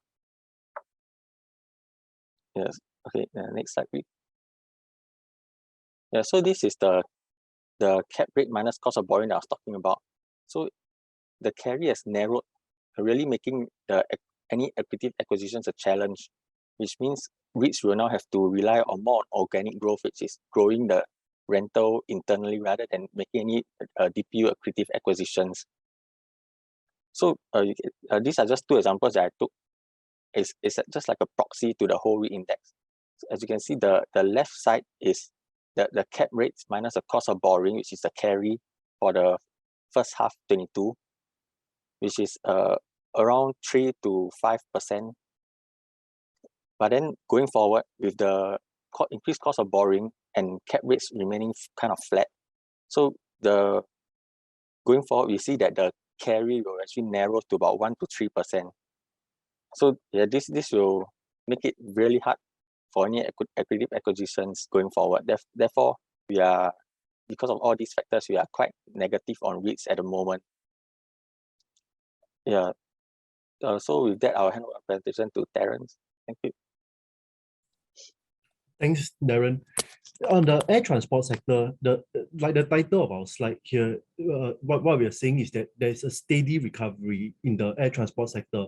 S4: Yes. Okay, next slide, please. Yeah, so this is the cap rate minus cost of borrowing that I was talking about. So the carry has narrowed, really making any accretive acquisitions a challenge, which means REITs will now have to rely on more organic growth, which is growing the rental internally rather than making any DPU accretive acquisitions. So these are just 2 examples that I took. It's just like a proxy to the whole REIT index. So as you can see, the left side is the cap rates minus the cost of borrowing, which is the carry for the first half 22, which is around 3 to 5%. But then going forward with the increased cost of borrowing and cap rates remaining kind of flat, so going forward we see that the carry will actually narrow to about 1 to 3%. So yeah, this will make it really hard for any accretive acquisitions going forward. Therefore, because of all these factors, we are quite negative on REITs at the moment. Yeah. So with that, I'll hand over the presentation to Terence. Thank you.
S5: Thanks, Darren. On the air transport sector, like the title of our slide here, what we are saying is that there's a steady recovery in the air transport sector,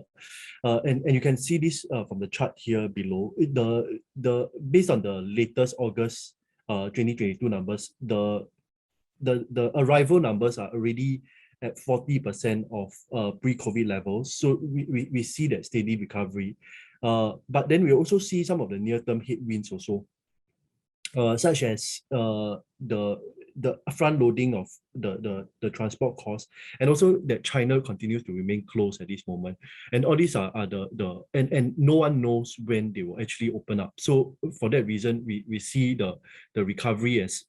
S5: and you can see this from the chart here below. Based on the latest August 2022 numbers, the arrival numbers are already at 40% of pre-COVID levels. So we see that steady recovery. But then we also see some of the near-term headwinds also, such as the front loading of the transport costs, and also that China continues to remain closed at this moment. And all these are and no one knows when they will actually open up. So for that reason, we see the recovery as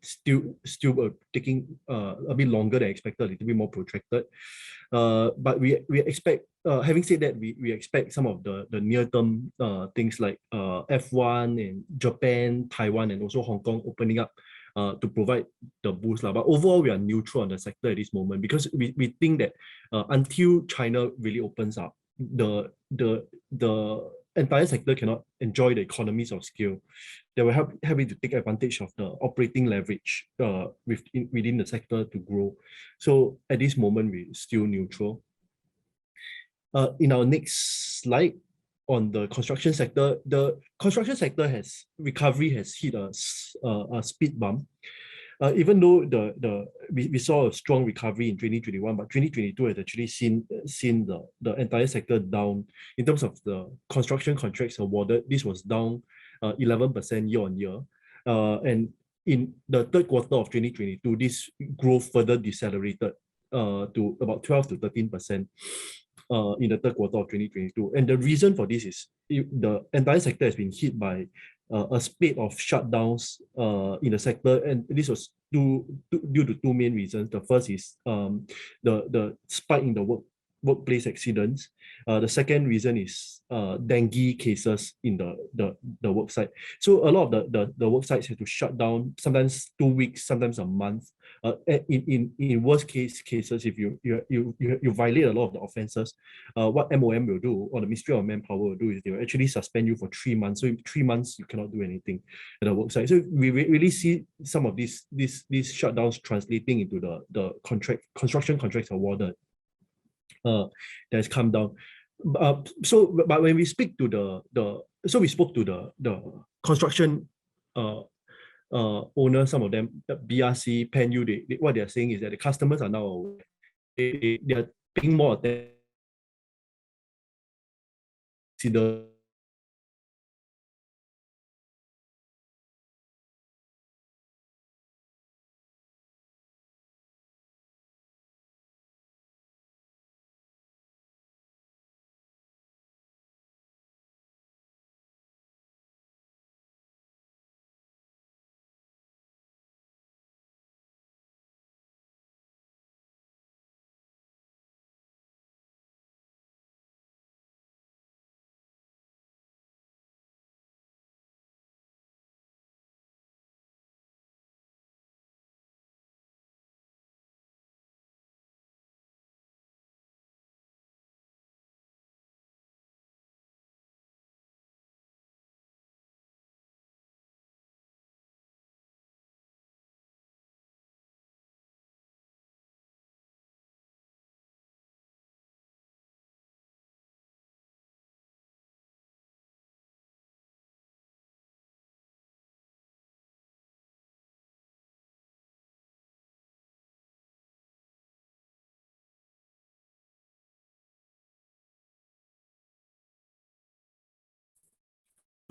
S5: still taking a bit longer than expected, a little bit more protracted. But we expect, having said that, we expect some of the near-term things like F1 and Japan, Taiwan, and also Hong Kong opening up to provide the boost. But overall, we are neutral on the sector at this moment, because we think that until China really opens up, the entire sector cannot enjoy the economies of scale that will help it to take advantage of the operating leverage within the sector to grow. So at this moment, we're still neutral. In our next slide, on the construction sector, the construction sector recovery has hit a speed bump. Even though we saw a strong recovery in 2021, but 2022 has actually seen the entire sector down in terms of the construction contracts awarded. This was down 11% year on year, and in the third quarter of 2022, this growth further decelerated to about 12 to 13%. In the third quarter of 2022. And the reason for this is the entire sector has been hit by a spate of shutdowns in the sector, and this was due to two main reasons. The first is the spike in the workplace accidents. The second reason is dengue cases in the work site. So a lot of the work sites have to shut down, sometimes 2 weeks, sometimes a month. In worst cases, if you violate a lot of the offences, what MOM will do, or the Ministry of Manpower will do, is they will actually suspend you for 3 months. So in 3 months, you cannot do anything at the work site. So we really see some of these shutdowns translating into the construction contracts awarded. That has come down. But when we speak to we spoke to the construction owners, some of them, the BRC, PenU, what they are saying is that the customers are now aware. They are paying more attention to the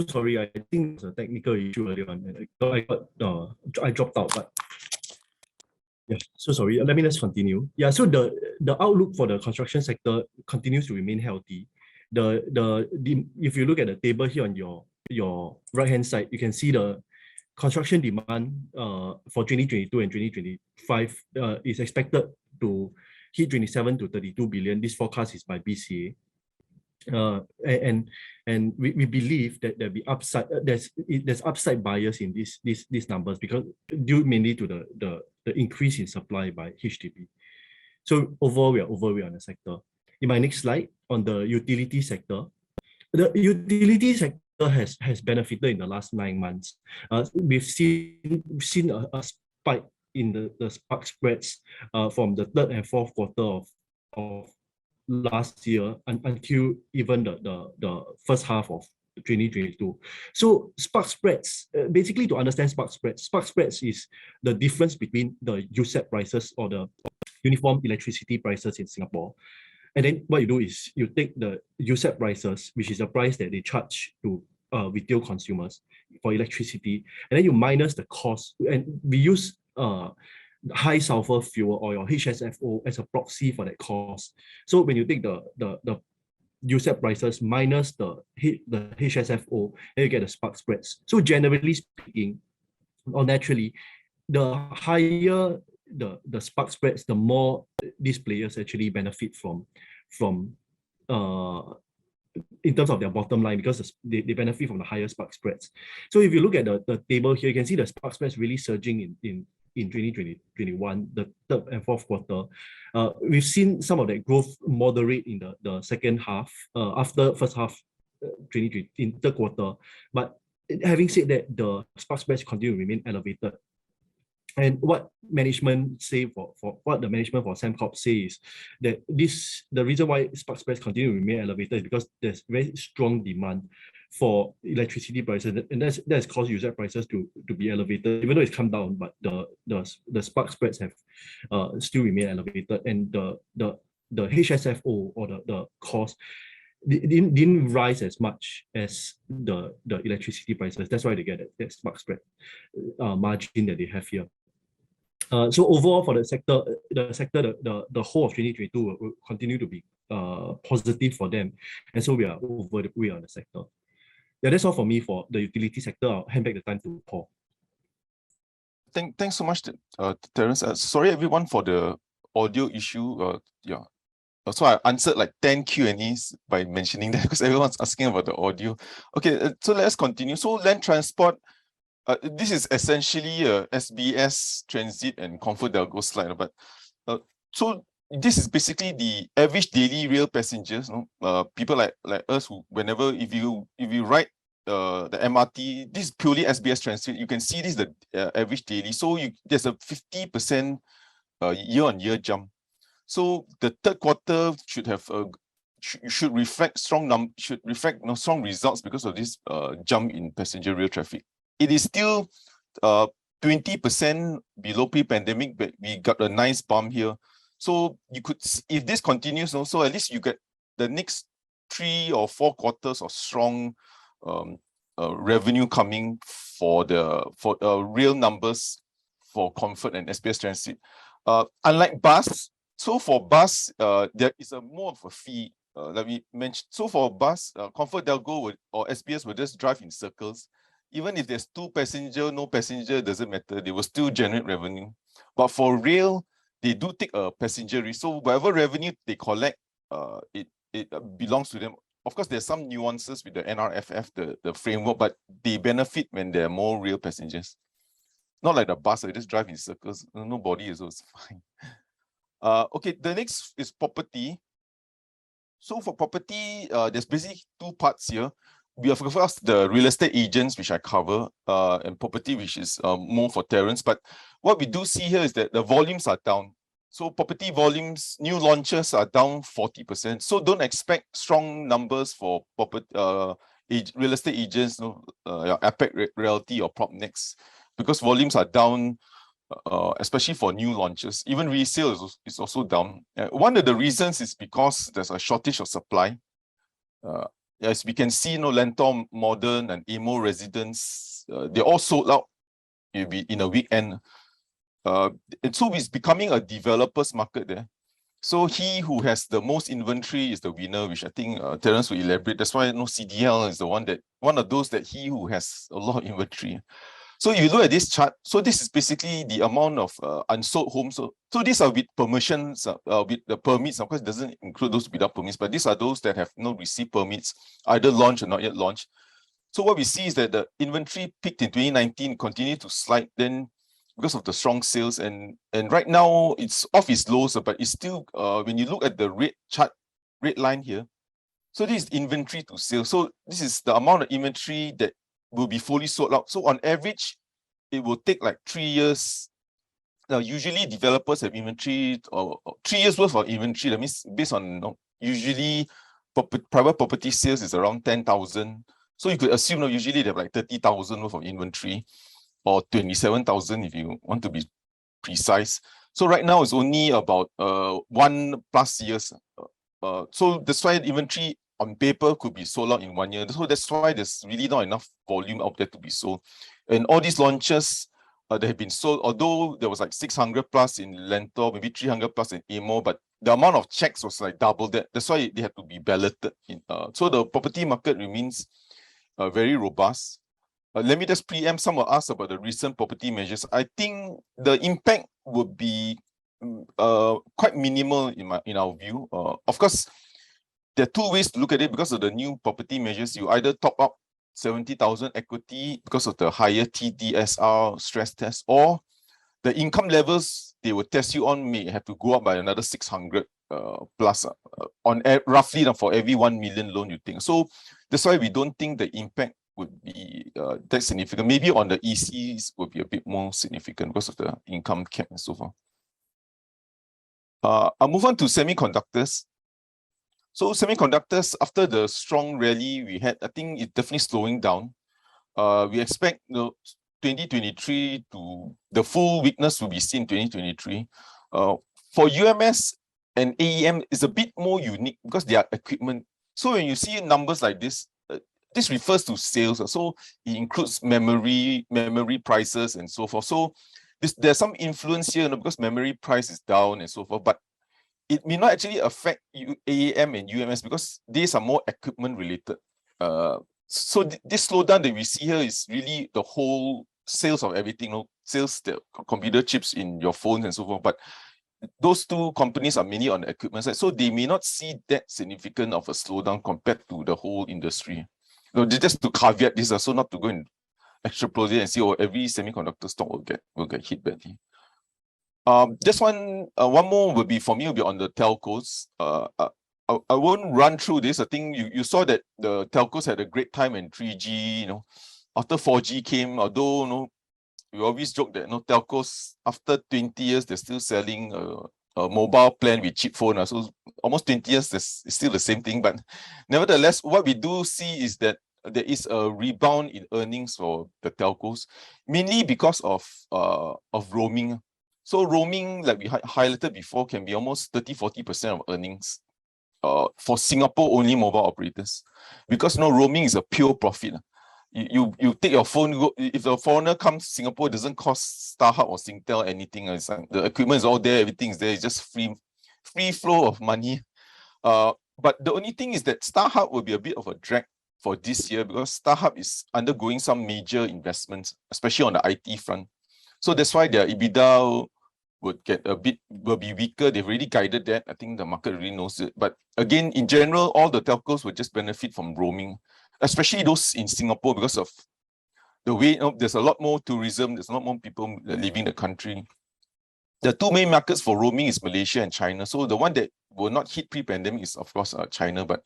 S5: sorry, I think it's a technical issue earlier on. I dropped out, but Yeah, so sorry. Let me just continue. Yeah, so the outlook for the construction sector continues to remain healthy. If you look at the table here on your right hand side, you can see the construction demand for 2022 and 2025 is expected to hit 27 to 32 billion. This forecast is by BCA. And we believe that there'll be upside. There's upside bias in these numbers because due mainly to the increase in supply by HDB. So overall, we are overweight on the sector. In my next slide, on the utility sector, the utility sector has benefited in the last 9 months. We've seen a spike in the spark spreads from the third and fourth quarter of last year until even the first half of 2022. So spark spreads, basically to understand spark spreads is the difference between the USEP prices or the uniform electricity prices in Singapore. And then what you do is you take the USEP prices, which is the price that they charge to retail consumers for electricity, and then you minus the cost, and we use high sulfur fuel or your HSFO as a proxy for that cost. So when you take the USEP prices minus the HSFO, then you get the spark spreads. So generally speaking, or naturally, the higher the spark spreads, the more these players actually benefit from in terms of their bottom line, because they benefit from the higher spark spreads. So if you look at the table here, you can see the spark spreads really surging in 2021, the third and fourth quarter. We've seen some of that growth moderate in the second half, after first half 2020, in third quarter. But having said that, the spark spreads continue to remain elevated. And what management say for what the management for Sembcorp say is that the reason why spark spreads continue to remain elevated is because there's very strong demand for electricity prices, and that's caused user prices to be elevated, even though it's come down, but the spark spreads have still remain elevated, and the HSFO or the cost didn't rise as much as the electricity prices. That's why they get that spark spread margin that they have here. So overall for the sector, the whole of 2022 will continue to be positive for them, and so we are overweight on the sector. Yeah, that's all for me for the utility sector. I'll hand back the time to Paul.
S1: Thanks so much, Terence. Sorry everyone for the audio issue. Yeah. So I answered like 10 Q&As by mentioning that because everyone's asking about the audio. Okay, so let's continue. So land transport, this is essentially a SBS Transit and ComfortDelGro slide, but so this is basically the average daily rail passengers. People like us who, whenever if you ride the MRT, this is purely SBS Transit. You can see this is the average daily. So there's a 50% year-on-year jump. So the third quarter should have should reflect strong results because of this jump in passenger rail traffic. It is still 20% below pre-pandemic, but we got a nice bump here. So you could, if this continues also, at least you get the next 3 or 4 quarters of strong revenue coming for real numbers for Comfort and SBS Transit. Unlike bus, so for bus, there is more of a fee. Let me mention. So for bus, ComfortDelGro or SBS will just drive in circles. Even if there's 2 passenger, no passenger, doesn't matter. They will still generate revenue. But for rail, they do take a passenger risk. So whatever revenue they collect, it belongs to them. Of course, there's some nuances with the NRFF, the framework, but they benefit when there are more real passengers. Not like the bus, they just drive in circles. Nobody is also fine. Okay, the next is property. So for property, there's basically 2 parts here. We have first the real estate agents, which I cover, and property, which is more for Terence. But what we do see here is that the volumes are down. So property volumes, new launches are down 40%. So don't expect strong numbers for real estate agents, Apex Realty or PropNext, because volumes are down, especially for new launches. Even resale is also down. One of the reasons is because there's a shortage of supply. As we can see, Lentor Modern and Emo Residence, they all sold out in a weekend. And so it's becoming a developer's market there. So he who has the most inventory is the winner, which I think Terence will elaborate. That's why CDL is the one of those that he who has a lot of inventory. So you look at this chart. So this is basically the amount of unsold homes. So these are with permissions, with the permits. Of course, it doesn't include those without permits, but these are those that have not received permits, either launched or not yet launched. So what we see is that the inventory peaked in 2019, continued to slide then because of the strong sales, and right now it's off its lows, but it's still when you look at the red chart, red line here. So this is inventory to sales. So this is the amount of inventory that will be fully sold out. So on average, it will take like 3 years. Now, usually developers have inventory or 3 years worth of inventory. That means based on usually private property sales is around 10,000. So you could assume usually they have like 30,000 worth of inventory, or 27,000 if you want to be precise. So right now it's only about 1+ years. So that's why inventory on paper could be sold out in 1 year. So that's why there's really not enough volume out there to be sold. And all these launches that have been sold, although there was like 600+ in Lentor, maybe 300+ in Amo, but the amount of checks was like double that. That's why they had to be balloted. So the property market remains very robust. Let me just preempt some of us about the recent property measures. I think the impact would be quite minimal in our view. Of course, there are two ways to look at it. Because of the new property measures, you either top up 70,000 equity because of the higher TDSR stress test, or the income levels they will test you on may have to go up by another 600 plus on roughly for every 1 million loan you think. So that's why we don't think the impact would be that significant. Maybe on the ECs would be a bit more significant because of the income cap and so forth. I'll move on to semiconductors. So semiconductors, after the strong rally we had, I think it's definitely slowing down. We expect 2023 to the full weakness will be seen in 2023. For UMS and AEM is a bit more unique because they are equipment. So when you see numbers like this, this refers to sales. So it includes memory prices and so forth. So there's some influence here because memory price is down and so forth, but it may not actually affect AEM and UMS because these are more equipment related. So this slowdown that we see here is really the whole sales of everything, sales the computer chips in your phones and so forth. But those two companies are mainly on the equipment side, so they may not see that significant of a slowdown compared to the whole industry. Just to caveat this, so not to go and extrapolate and see every semiconductor stock will get hit badly. Just one more will be for me will be on the telcos. I won't run through this. I think you saw that the telcos had a great time in 3G. After 4G came, although we always joke that telcos after 20 years they're still selling a mobile plan with cheap phone. So almost 20 years it's still the same thing. But nevertheless, what we do see is that there is a rebound in earnings for the telcos, mainly because of roaming. So roaming, like we highlighted before, can be almost 30-40% of earnings for Singapore only mobile operators, because roaming is a pure profit. You take your phone, if the foreigner comes to Singapore, it doesn't cost StarHub or Singtel anything. It's like the equipment is all there, everything is there. It's just free flow of money. But the only thing is that StarHub will be a bit of a drag for this year because StarHub is undergoing some major investments, especially on the IT front. So that's why their EBITDA will be weaker. They've already guided that. I think the market really knows it. But again, in general, all the telcos will just benefit from roaming, especially those in Singapore, because of the way there's a lot more tourism, there's a lot more people leaving the country. The two main markets for roaming is Malaysia and China. So the one that will not hit pre-pandemic is of course China, but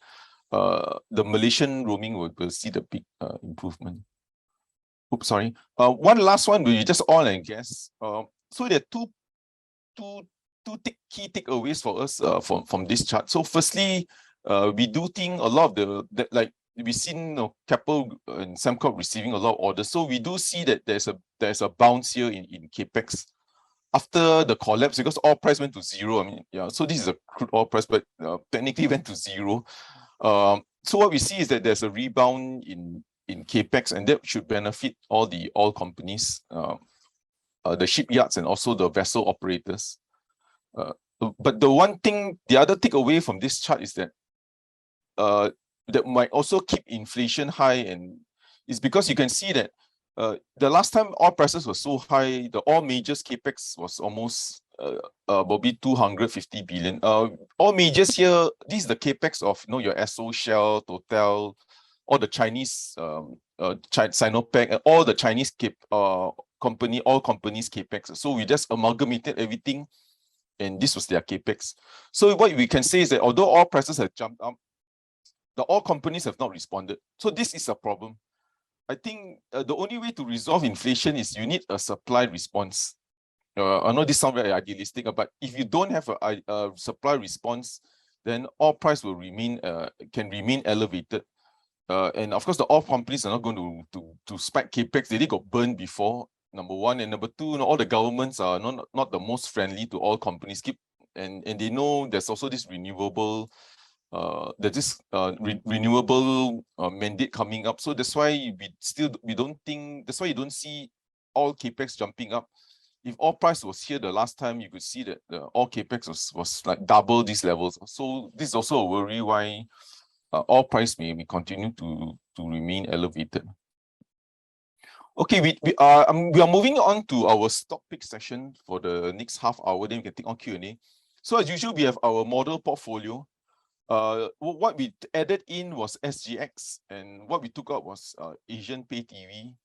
S1: the Malaysian roaming will see the big improvement. Oops, sorry. One last one will be just oil and gas. So there are two key takeaways for us from this chart. So firstly, we do think a lot of like we've seen Keppel and Sembcorp receiving a lot of orders. So we do see that there's a bounce here in capex after the collapse, because oil price went to zero. I mean, so this is a crude oil price, but technically went to zero. So what we see is that there's a rebound in capex, and that should benefit all the oil companies. the shipyards and also the vessel operators. But the other takeaway from this chart is that that might also keep inflation high, and it's because you can see that the last time oil prices were so high, the oil majors capex was almost probably 250 billion. All majors here, this is the capex of your Esso, Shell, Total, all the Chinese Sinopec, and all the Chinese all companies capex. So we just amalgamated everything, and this was their capex. So what we can say is that although oil prices have jumped up, the oil companies have not responded. So this is a problem. I think the only way to resolve inflation is you need a supply response. I know this sounds very idealistic, but if you don't have a supply response, then oil price will can remain elevated. And of course, the oil companies are not going to spike capex. They got burned before, number one, and number two, all the governments are not the most friendly to oil companies. And they know there's also this renewable mandate coming up. So that's why that's why you don't see all capex jumping up. If oil price was here the last time, you could see that the oil capex was like double these levels. So this is also a worry why oil price may continue to remain elevated. Okay, we are moving on to our stock pick session for the next half hour. Then we can take on Q&A. So as usual, we have our model portfolio. What we added in was SGX, and what we took out was Asian Pay TV,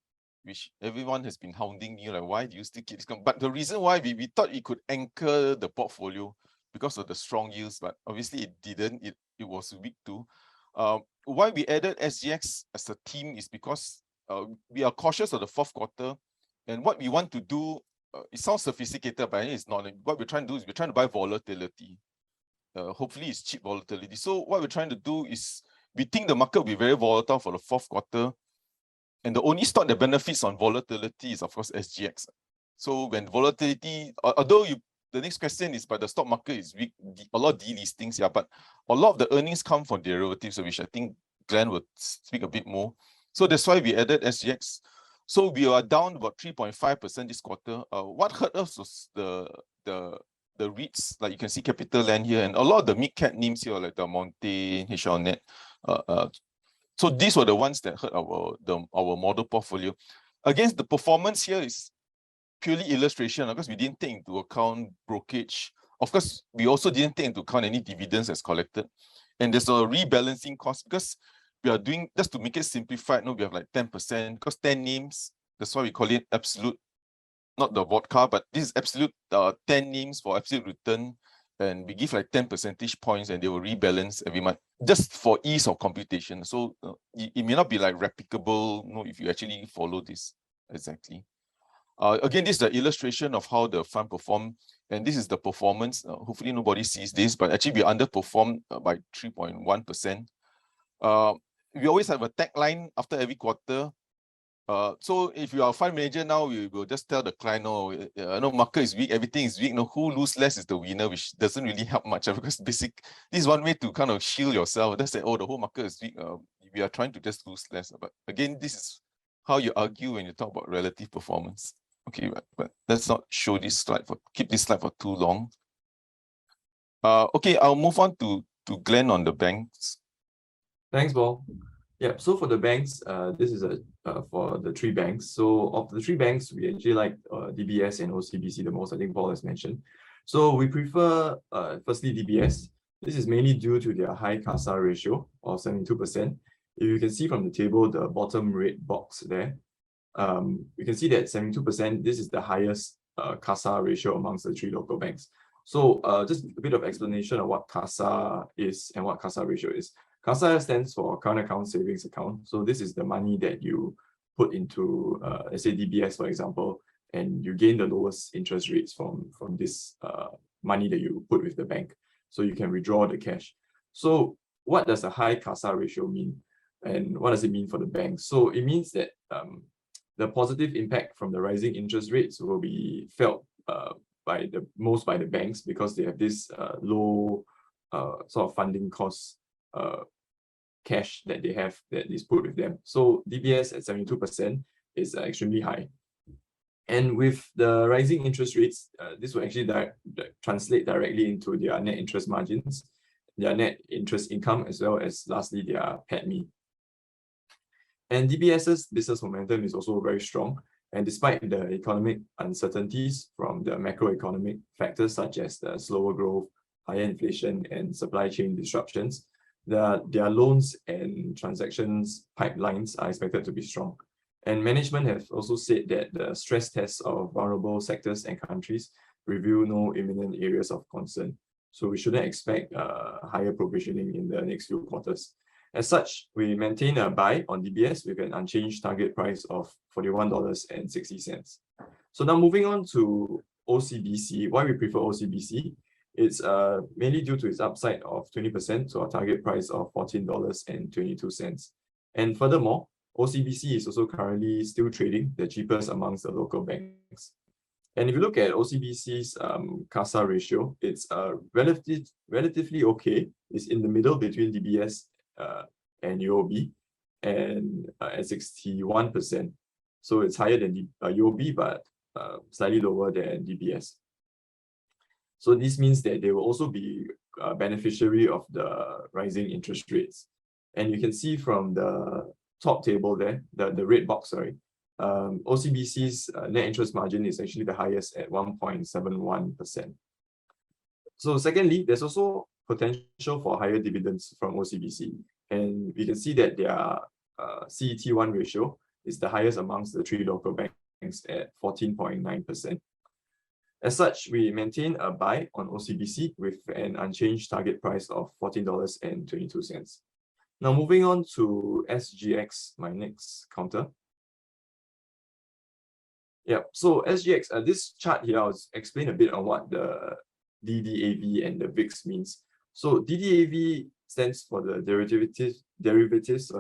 S1: which everyone has been hounding me, like, why do you still keep this? But the reason why we thought it could anchor the portfolio because of the strong yields, but obviously it didn't. It was weak too. Why we added SGX as a team is because we are cautious of the fourth quarter, and what we want to do, it sounds sophisticated, but it's not. What we're trying to do is we're trying to buy volatility. Hopefully it's cheap volatility. So what we're trying to do is we think the market will be very volatile for the fourth quarter, and the only stock that benefits on volatility is, of course, SGX. So when volatility, although the next question is, but the stock market is weak, a lot of delistings, yeah, but a lot of the earnings come from derivatives, which I think Glenn would speak a bit more. So that's why we added SGX. So we are down about 3.5% this quarter. What hurt us was the REITs, like you can see CapitaLand here, and a lot of the mid-cap names here, like the Monte, HLNet. So these were the ones that hurt our model portfolio. Against the performance here is purely illustration, because we didn't take into account brokerage. Of course, we also didn't take into account any dividends as collected. And there's a rebalancing cost because we are doing, just to make it simplified, we have like 10%, because 10 names, that's why we call it absolute, not the vodka, but this is absolute 10 names for absolute return. And we give like 10 percentage points and they will rebalance every month, just for ease of computation. So it may not be like replicable, if you actually follow this exactly. Again, this is the illustration of how the fund performed, and this is the performance. Hopefully nobody sees this, but actually we underperformed by 3.1%. We always have a tagline after every quarter. So if you are a fund manager now, we will just tell the client, no, market is weak, everything is weak. Who lose less is the winner, which doesn't really help much, because this is one way to kind of shield yourself. That's say, the whole market is weak. We are trying to just lose less. But again, this is how you argue when you talk about relative performance. Okay, but let's not show this slide keep this slide for too long. Okay, I'll move on to Glenn on the banks.
S3: Thanks, Paul. Yeah, so for the banks, this is for the three banks. So of the three banks, we actually like DBS and OCBC the most, I think Paul has mentioned. So we prefer, firstly, DBS. This is mainly due to their high CASA ratio of 72%. If you can see from the table, the bottom red box there, you can see that 72%, this is the highest CASA ratio amongst the three local banks. So just a bit of explanation of what CASA is and what CASA ratio is. CASA stands for current account savings account. So this is the money that you put into, let's say DBS, for example, and you gain the lowest interest rates from this money that you put with the bank. So you can withdraw the cash. So what does a high CASA ratio mean? And what does it mean for the bank? So it means that the positive impact from the rising interest rates will be felt by the banks, because they have this low sort of funding costs cash that they have that is put with them. So DBS at 72% is extremely high. And with the rising interest rates, this will actually translate directly into their net interest margins, their net interest income, as well as lastly their PATMI. And DBS's business momentum is also very strong. And despite the economic uncertainties from the macroeconomic factors such as the slower growth, higher inflation, and supply chain disruptions, their loans and transactions pipelines are expected to be strong. And management have also said that the stress tests of vulnerable sectors and countries reveal no imminent areas of concern. So we shouldn't expect higher provisioning in the next few quarters. As such, we maintain a buy on DBS with an unchanged target price of $41.60. So now moving on to OCBC, why we prefer OCBC? It's mainly due to its upside of 20% to our target price of $14.22. And furthermore, OCBC is also currently still trading the cheapest amongst the local banks. And if you look at OCBC's CASA ratio, it's relatively okay. It's in the middle between DBS and UOB, and at 61%. So it's higher than UOB, but slightly lower than DBS. So this means that they will also be a beneficiary of the rising interest rates. And you can see from the top table there, the red box, sorry, OCBC's net interest margin is actually the highest at 1.71%. So secondly, there's also potential for higher dividends from OCBC. And we can see that their CET1 ratio is the highest amongst the three local banks at 14.9%. As such, we maintain a buy on OCBC with an unchanged target price of $14.22. Now moving on to SGX, my next counter. Yeah, so SGX, this chart here, I'll explain a bit on what the DDAV and the VIX means. So DDAV stands for the derivatives,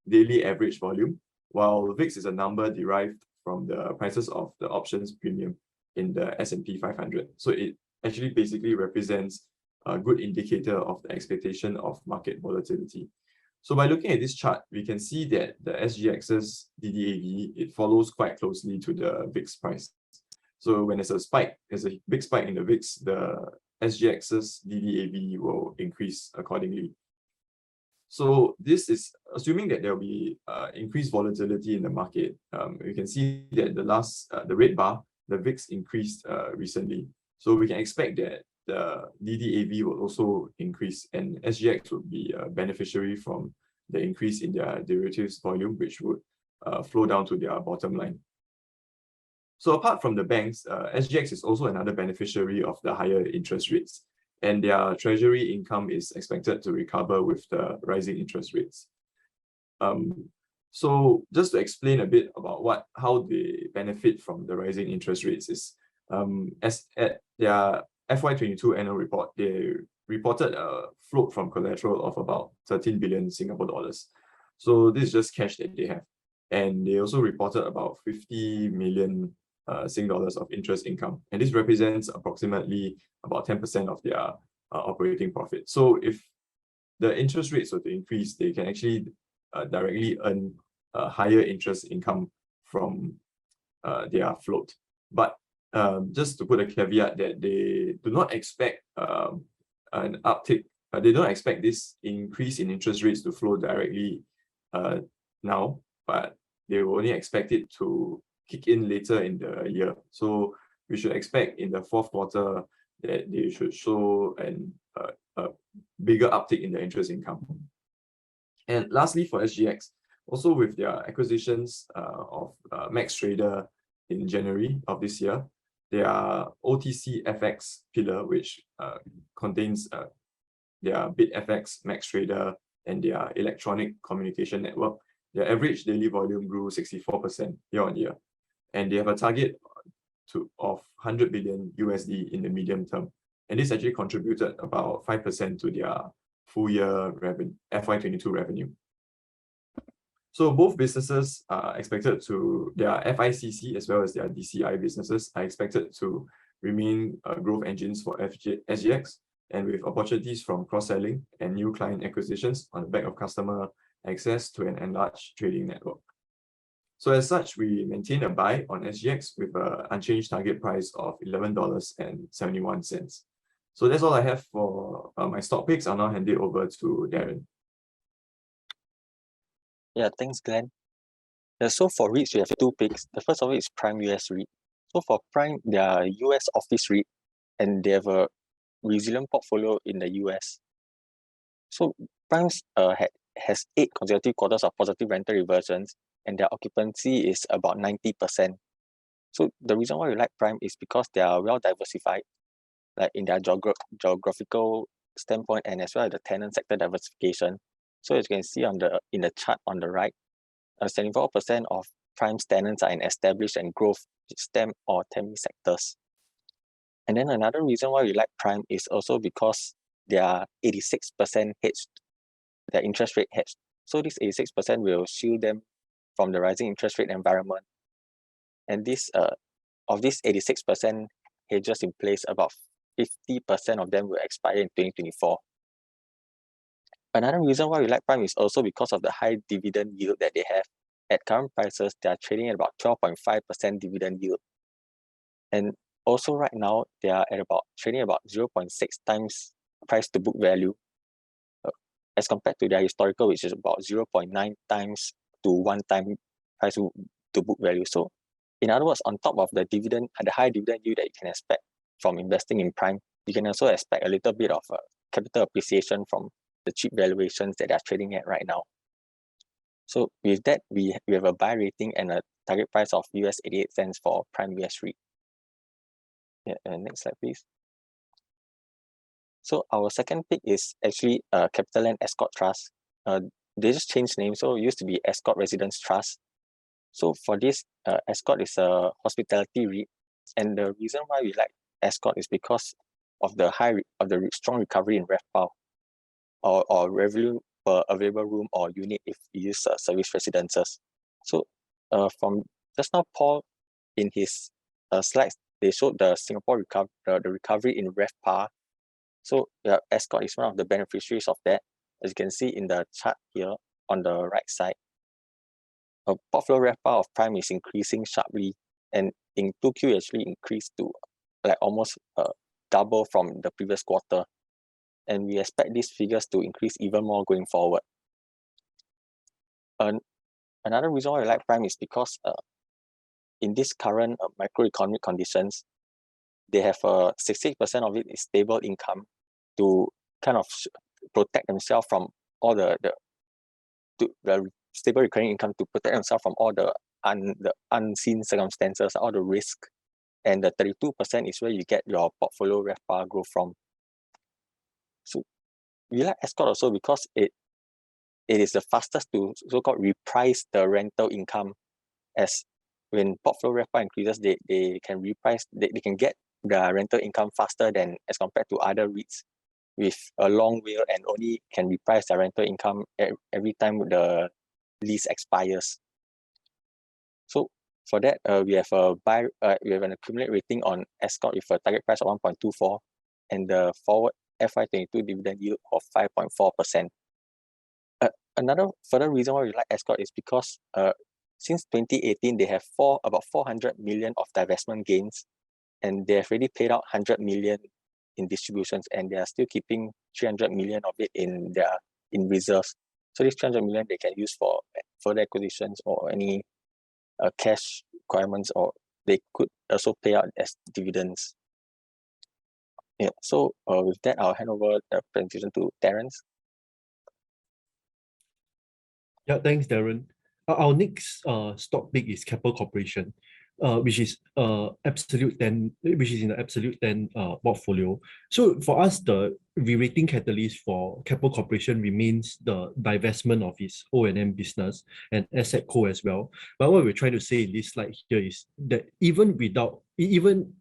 S3: daily average volume, while VIX is a number derived from the prices of the options premium in the S&P 500. So it actually basically represents a good indicator of the expectation of market volatility. So by looking at this chart, we can see that the SGX's DDAV, it follows quite closely to the VIX price. So when there's a spike, there's a big spike in the VIX, the SGX's DDAV will increase accordingly. So this is assuming that there will be increased volatility in the market. You can see that the red bar, the VIX increased recently. So we can expect that the DDAV will also increase, and SGX would be a beneficiary from the increase in their derivatives volume, which would flow down to their bottom line. So apart from the banks, SGX is also another beneficiary of the higher interest rates, and their treasury income is expected to recover with the rising interest rates. So just to explain a bit about how they benefit from the rising interest rates is, as at their FY22 annual report, they reported a float from collateral of about 13 billion Singapore dollars. So this is just cash that they have. And they also reported about 50 million Sing dollars of interest income. And this represents approximately about 10% of their operating profit. So if the interest rates were to increase, they can actually directly earn higher interest income from their float. But just to put a caveat that they do not expect an uptick, they don't expect this increase in interest rates to flow directly now, but they will only expect it to kick in later in the year. So we should expect in the fourth quarter that they should show a bigger uptick in the interest income. And lastly, for SGX, also with their acquisitions of MaxTrader in January of this year, their OTC FX pillar, which contains their BitFX, MaxTrader, and their electronic communication network, their average daily volume grew 64% year on year. And they have a target of $100 billion USD in the medium term. And this actually contributed about 5% to their full year FY22 revenue. So both businesses are expected to, their FICC as well as their DCI businesses are expected to remain growth engines for SGX, and with opportunities from cross-selling and new client acquisitions on the back of customer access to an enlarged trading network. So as such, we maintain a buy on SGX with an unchanged target price of $11.71. So that's all I have for my stock picks. I'll now hand it over to Darren.
S4: Yeah, thanks, Glenn. Yeah, so for REITs, we have two picks. The first of it is Prime US REIT. So for Prime, they are a US office REIT, and they have a resilient portfolio in the US. So Prime's has 8 consecutive quarters of positive rental reversions, and their occupancy is about 90%. So the reason why we like Prime is because they are well diversified, like in their geographical standpoint, and as well as the tenant sector diversification. So as you can see in the chart on the right, 74% of Prime's tenants are in established and growth STEM or TEMI sectors. And then another reason why we like Prime is also because they are 86% hedged, their interest rate hedged. So this 86% will shield them from the rising interest rate environment. And this of this 86% hedges in place, about 50% of them will expire in 2024. Another reason why we like Prime is also because of the high dividend yield that they have. At current prices, they are trading at about 12.5% dividend yield. And also right now, they are at trading about 0.6 times price to book value, as compared to their historical, which is about 0.9 times to 1 time price to book value. So in other words, on top of the high dividend yield that you can expect from investing in Prime, you can also expect a little bit of capital appreciation from the cheap valuations that they are trading at right now. So with that, we have a buy rating and a target price of US 88 cents for Prime US REIT. Yeah, next slide, please. So our second pick is actually CapitaLand Escort Trust. They just changed name, so it used to be Escort Residence Trust. So for this, Escort is a hospitality REIT, and the reason why we like Escort is because of the strong recovery in RevPAR or revenue per available room or unit if you use service residences. So from just now, Paul, in his slides, they showed the Singapore recovery in RevPAR. So Escort is one of the beneficiaries of that, as you can see in the chart here on the right side. Portfolio RevPAR of Prime is increasing sharply, and in 2Q actually increased to like almost double from the previous quarter. And we expect these figures to increase even more going forward. Another reason why I like Prime is because in this current macroeconomic conditions, they have 68% of it is stable income to kind of protect themselves from all the stable recurring income to protect themselves from all the unseen circumstances, all the risk. And the 32% is where you get your portfolio RevPAR growth from. So we like Escort also because it is the fastest to so-called reprice the rental income, as when portfolio RevPAR increases, they can reprice, they can get the rental income faster than as compared to other REITs with a long WALE and only can reprice their rental income every time the lease expires. So for that, we have an accumulated rating on Escort with a target price of 1.24 and the forward FY22 dividend yield of 5.4%. Another further reason why we like Escort is because since 2018, they have about 400 million of divestment gains, and they have already paid out 100 million in distributions, and they are still keeping 300 million of it in reserves. So this 300 million they can use for further acquisitions or any cash requirements, or they could also pay out as dividends. Yeah. So with that, I'll hand over the presentation to Terence.
S5: Yeah, thanks, Darren. Our next stock pick is Keppel Corporation, which is in the absolute 10 portfolio. So for us, the re-rating catalyst for Keppel Corporation remains the divestment of its O&M business and Asset Co as well. But what we're trying to say in this slide here is that even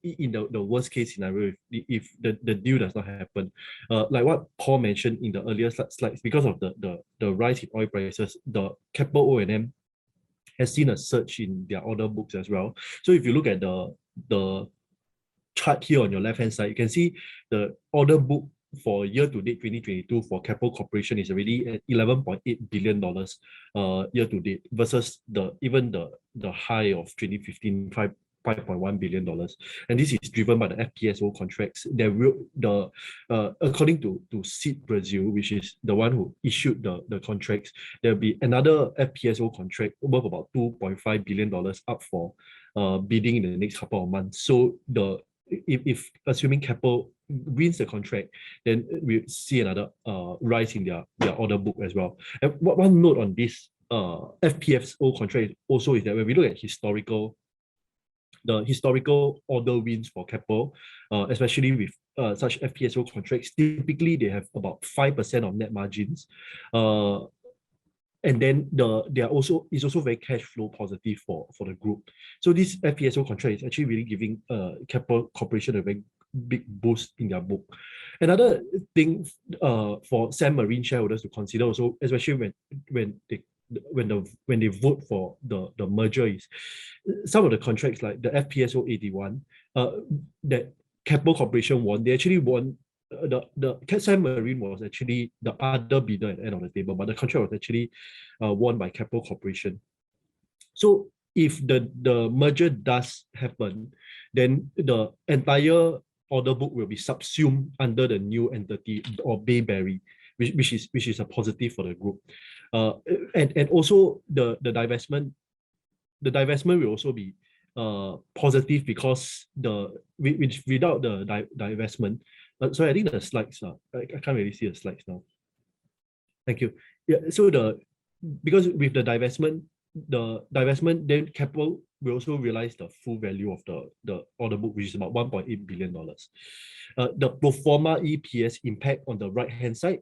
S5: in the worst case scenario, if the deal does not happen, like what Paul mentioned in the earlier slides, because of the rise in oil prices, the Keppel O&M has seen a surge in their order books as well. So if you look at the chart here on your left-hand side, you can see the order book for year-to-date 2022 for Keppel Corporation is already at $11.8 billion year-to-date versus even the the high of 2015, $5.1 billion. And this is driven by the FPSO contracts. There will according to Seed Brazil, which is the one who issued the contracts, there'll be another FPSO contract worth about $2.5 billion up for bidding in the next couple of months. So if assuming Keppel wins the contract, then we'll see another rise in their order book as well. And one note on this FPSO contract also is that when we look at the historical order wins for Keppel, especially with such FPSO contracts, typically they have about 5% of net margins. And then is also very cash flow positive for the group. So this FPSO contract is actually really giving Keppel Corporation a very big boost in their book. Another thing for Sam Marine shareholders to consider also, especially when they vote for the merger, is some of the contracts like the FPSO 81 that Keppel Corporation won. They actually won. The Sam Marine was actually the other bidder at the end of the table, but the contract was actually won by Keppel Corporation. So if the merger does happen, then the entire order book will be subsumed under the new entity or Bayberry, which is a positive for the group. And also the divestment will also be positive because without the divestment. Sorry, I think the slides I can't really see the slides now. Thank you. Yeah, so because with the divestment, then Keppel will also realize the full value of the order book, which is about $1.8 billion. The pro forma EPS impact on the right-hand side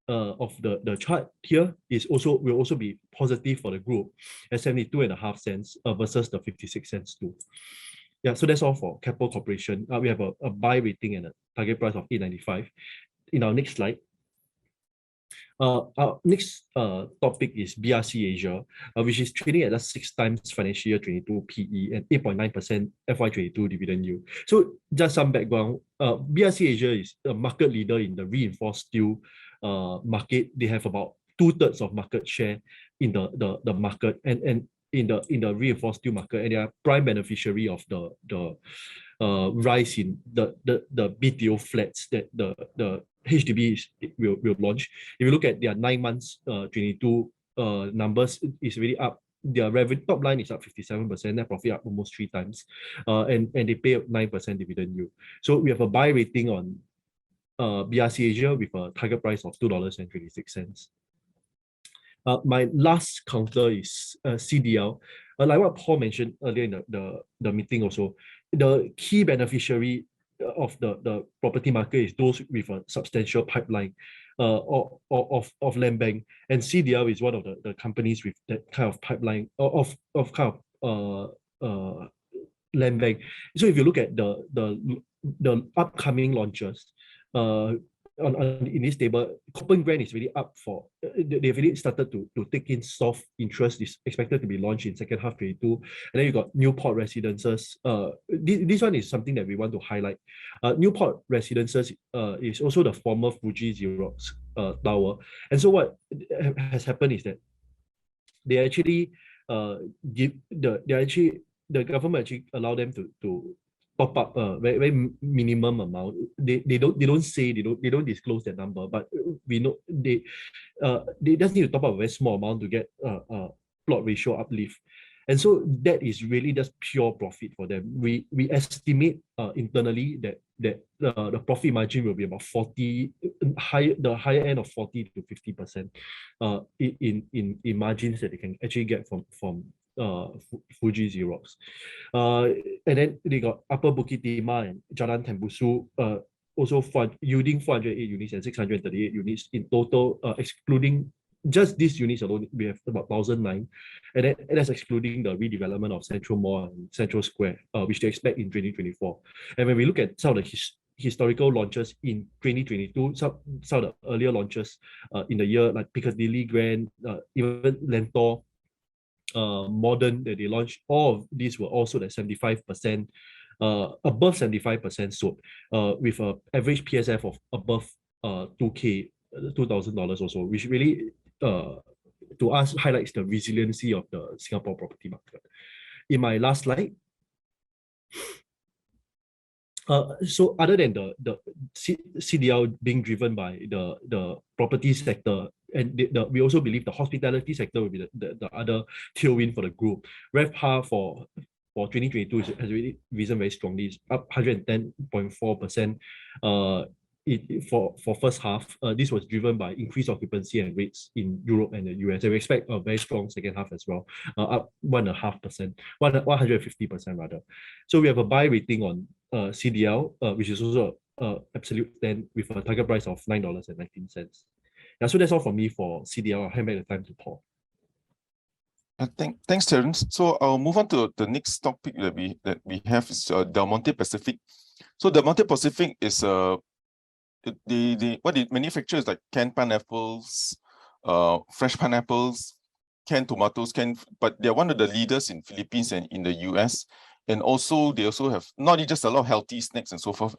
S5: of the chart here will also be positive for the group at 72.5 cents versus the 56 cents too. Yeah, so that's all for Keppel Corporation. We have a buy rating and a target price of 8.95. In our next slide, our next topic is Brc Asia, which is trading at a 6 times financial year 22 PE and 8.9% FY22 dividend yield. So just some background, Brc Asia is a market leader in the reinforced steel market. They have about 2/3 of market share in the market and in the reinforced steel market, and they are prime beneficiary of the rise in the BTO flats that the HDB will launch. If you look at their 9 months 22 numbers, it's really up. Their revenue top line is up 57%, net profit up almost 3 times, and they pay 9% dividend yield. So we have a buy rating on Brc Asia with a target price of $2.26. My last counter is CDL. Like what Paul mentioned earlier in the meeting also, the key beneficiary of the property market is those with a substantial pipeline of land bank, and CDL is one of the companies with that kind of pipeline of land bank. So if you look at the upcoming launches, in this table, Copen Grand is really up for. They've really started to take in soft interest. Is expected to be launched in second half 22, and then you got Newport Residences. This one is something that we want to highlight. Newport Residences is also the former Fuji Xerox tower, and so what has happened is that they actually the government actually allow them to top up a very minimum amount. They don't disclose that number, but we know they just need to top up a very small amount to get a plot ratio uplift. And so that is really just pure profit for them. We estimate internally that the profit margin will be about 40, the higher end of 40 to 50% in margins that they can actually get from Fuji Xerox. And then they got Upper Bukit Timah and Jalan Tembusu, also yielding 408 units and 638 units in total, excluding just these units alone. We have about 1,009, and that's excluding the redevelopment of Central Mall and Central Square, which they expect in 2024. And when we look at some of the historical launches in 2022, some of the earlier launches in the year, like Piccadilly Grand, even Lentor, Modern that they launched, all of these were also at 75%, above 75% sold, with an average PSF of above $2,000 or so, which really to us highlights the resiliency of the Singapore property market. in my last slide. So other than the CDL being driven by the property sector, and we also believe the hospitality sector will be the other tailwind for the group. RevPAR for 2022 has really risen very strongly. It's up 110.4%. For first half, this was driven by increased occupancy and rates in Europe and the US. And we expect a very strong second half as well, up 1.5%, 150% rather. So we have a buy rating on CDL, which is also absolute 10 with a target price of $9.19. Yeah, so that's all from me for CDL. I'll hand back the time to Paul.
S1: Thanks, Terence. So I'll move on to the next topic that we have is Del Monte Pacific. So Del Monte Pacific is what it manufactures like canned pineapples, fresh pineapples, canned tomatoes, but they're one of the leaders in Philippines and in the US. And also they also have not just a lot of healthy snacks and so forth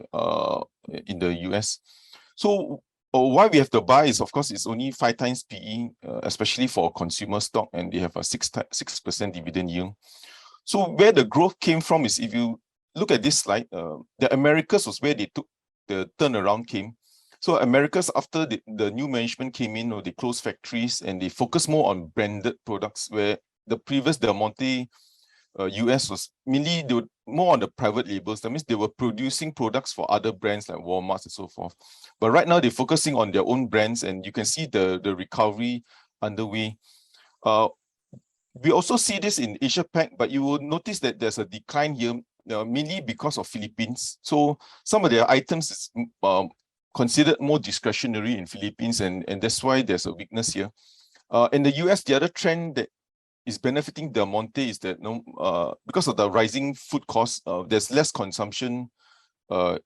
S1: in the US. So why we have to buy is, of course, it's only 5 times PE, especially for consumer stock, and they have a 6% dividend yield. So where the growth came from is, if you look at this slide, the Americas was where they took the turnaround came. So Americas, after the new management came in, or they closed factories and they focused more on branded products, where the previous Del Monte US was mainly they were more on the private labels. That means they were producing products for other brands like Walmart and so forth. But right now they're focusing on their own brands, and you can see the recovery underway. We also see this in Asia Pac, but you will notice that there's a decline here, mainly because of Philippines. So some of their items is considered more discretionary in Philippines, and that's why there's a weakness here. In the US, the other trend that is benefiting Del Monte is that because of the rising food costs, there's less consumption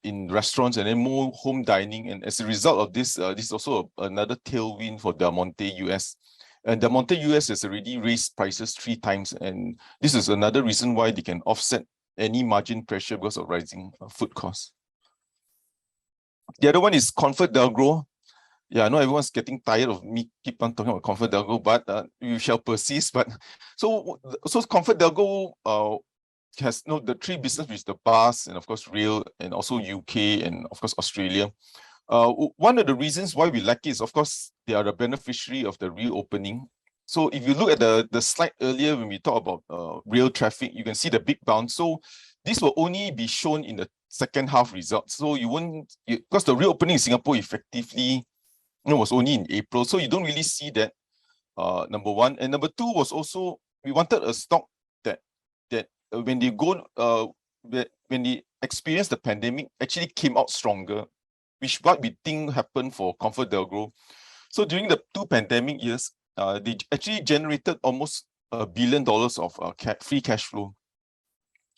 S1: in restaurants and then more home dining. And as a result of this, this is also another tailwind for Del Monte US. And Del Monte US has already raised prices 3 times. And this is another reason why they can offset any margin pressure because of rising food costs. The other one is ComfortDelGro. Yeah, I know everyone's getting tired of me keep on talking about ComfortDelGro, but we shall persist. But so ComfortDelGro has the 3 businesses, which is the bus and of course rail, and also UK and of course Australia. One of the reasons why we like it is, of course, they are the beneficiary of the reopening. So if you look at the slide earlier when we talk about rail traffic, you can see the big bounce. So this will only be shown in the second half results. So you won't, because the reopening in Singapore effectively was only in April, so you don't really see that, number one. And number two was also, we wanted a stock that when they go, when they experienced the pandemic, actually came out stronger, which what we think happened for ComfortDelGro. So during the 2 pandemic years, they actually generated almost $1 billion of free cash flow.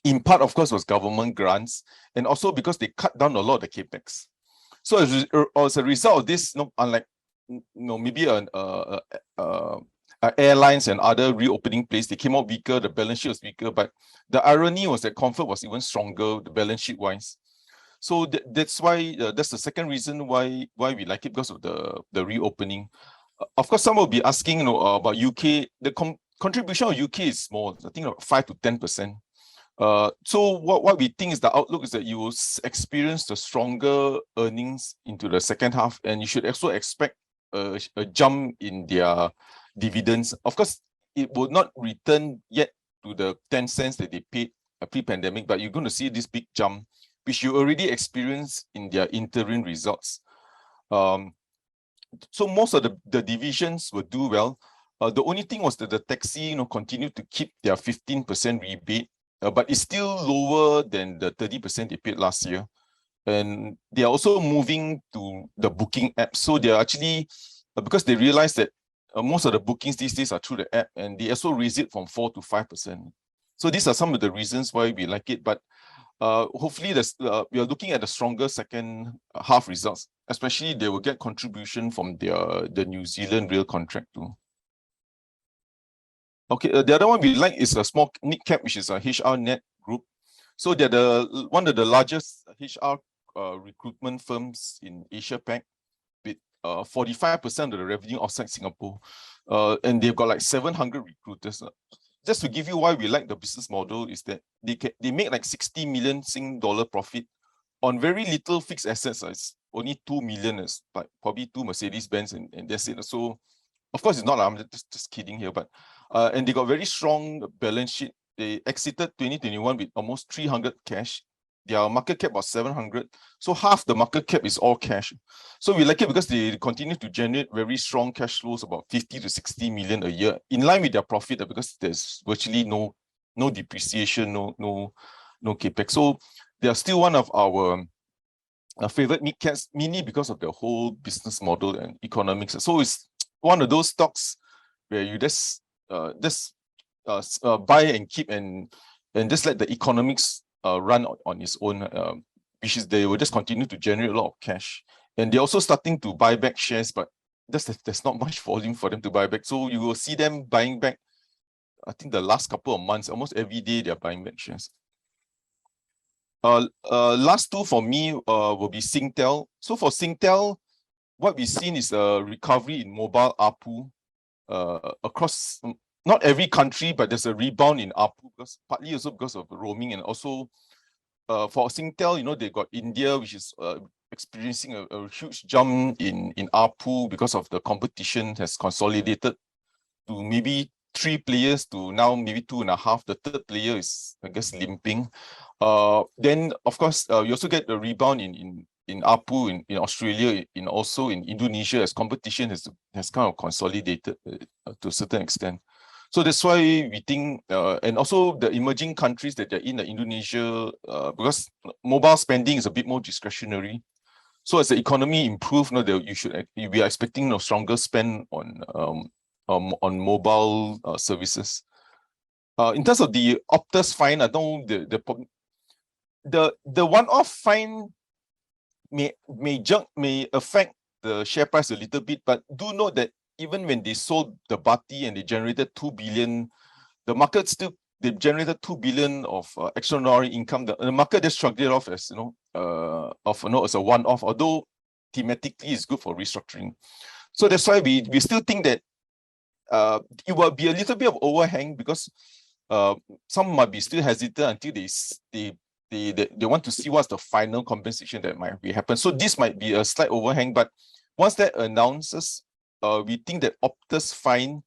S1: In part, of course, was government grants, and also because they cut down a lot of the capex. So as a result of this, unlike maybe airlines and other reopening place, they came out weaker, the balance sheet was weaker. But the irony was that Comfort was even stronger, the balance sheet wise. So that's why that's the second reason why we like it, because of the reopening. Of course, some will be asking about UK. The contribution of UK is small, I think about 5 to 10%. So what we think is the outlook is that you will experience the stronger earnings into the second half, and you should also expect a jump in their dividends. Of course, it will not return yet to the 10 cents that they paid pre-pandemic, but you're going to see this big jump, which you already experienced in their interim results. So most of the divisions will do well. The only thing was that the taxi continued to keep their 15% rebate, but it's still lower than the 30% they paid last year. And they are also moving to the booking app. So they are actually, because they realize that most of the bookings these days are through the app, and they also raise it from 4 to 5%. So these are some of the reasons why we like it. But hopefully we are looking at the stronger second half results, especially they will get contribution from the New Zealand rail contract too. Okay, the other one we like is a small mid-cap, which is a HRNet Group. So they're one of the largest HR recruitment firms in Asia Pac, with 45% of the revenue outside Singapore. And they've got like 700 recruiters. just to give you why we like the business model is that they make like 60 million Sing dollar profit on very little fixed assets. It's only 2 million, is like probably 2 Mercedes-Benz and that's it. So of course it's not, I'm just kidding here, but and they got very strong balance sheet. They exited 2021 with almost 300 cash. Their market cap was 700. So half the market cap is all cash. So we like it because they continue to generate very strong cash flows, about 50 to 60 million a year, in line with their profit, because there's virtually no depreciation, no capex. So they are still one of our favorite mid-caps, mainly because of the whole business model and economics. So it's one of those stocks where you just buy and keep and just let the economics run on its own, which is they will just continue to generate a lot of cash. And they're also starting to buy back shares, but there's not much volume for them to buy back. So you will see them buying back, I think the last couple of months, almost every day they're buying back shares. Last two for me will be Singtel. So for Singtel, what we've seen is a recovery in mobile ARPU across not every country, but there's a rebound in ARPU, partly also because of roaming, and also for Singtel, you know, they got India, which is experiencing a huge jump in ARPU because of the competition has consolidated to maybe 3 players to now maybe 2.5. The third player is, I guess, limping. Then of course you also get the rebound in ARPU in Australia, also in Indonesia, as competition has kind of consolidated to a certain extent. So that's why we think, and also the emerging countries that they're in, Indonesia, because mobile spending is a bit more discretionary. So as the economy improves, we are expecting a stronger spend on mobile services. In terms of the Optus fine, I know the one-off fine may affect the share price a little bit, but do note that even when they sold the Bati and they generated 2 billion, the market still, they generated 2 billion of extraordinary income. The market just shrugged it off as as a one-off, although thematically it's good for restructuring. So that's why we still think that it will be a little bit of overhang, because some might be still hesitant until they want to see what's the final compensation that might be happen. So this might be a slight overhang, but once that announces, we think that Optus fine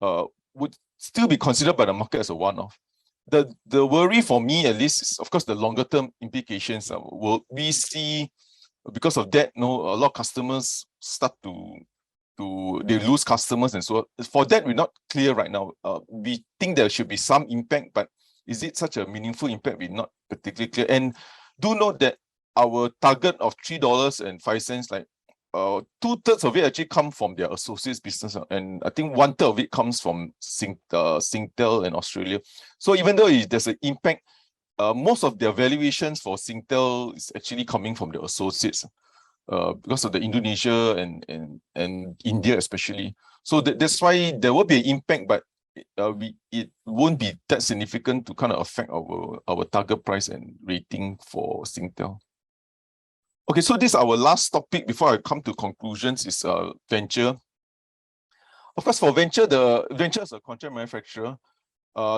S1: would still be considered by the market as a one-off. The worry for me, at least, is of course the longer term implications. Will we see, because of that, a lot of customers start they lose customers, and so for that we're not clear right now. We think there should be some impact, but is it such a meaningful impact? We're not particularly clear. And do note that our target of $3.05, like 2/3 of it actually come from their associates business, and I think 1/3 of it comes from Singtel in Australia. So even though there's an impact, most of their valuations for Singtel is actually coming from the associates, because of the Indonesia and India especially. So that's why there will be an impact, but it won't be that significant to kind of affect our target price and rating for Singtel. Okay, so this is our last topic before I come to conclusions, is venture. Of course, for venture, the venture is a contract manufacturer.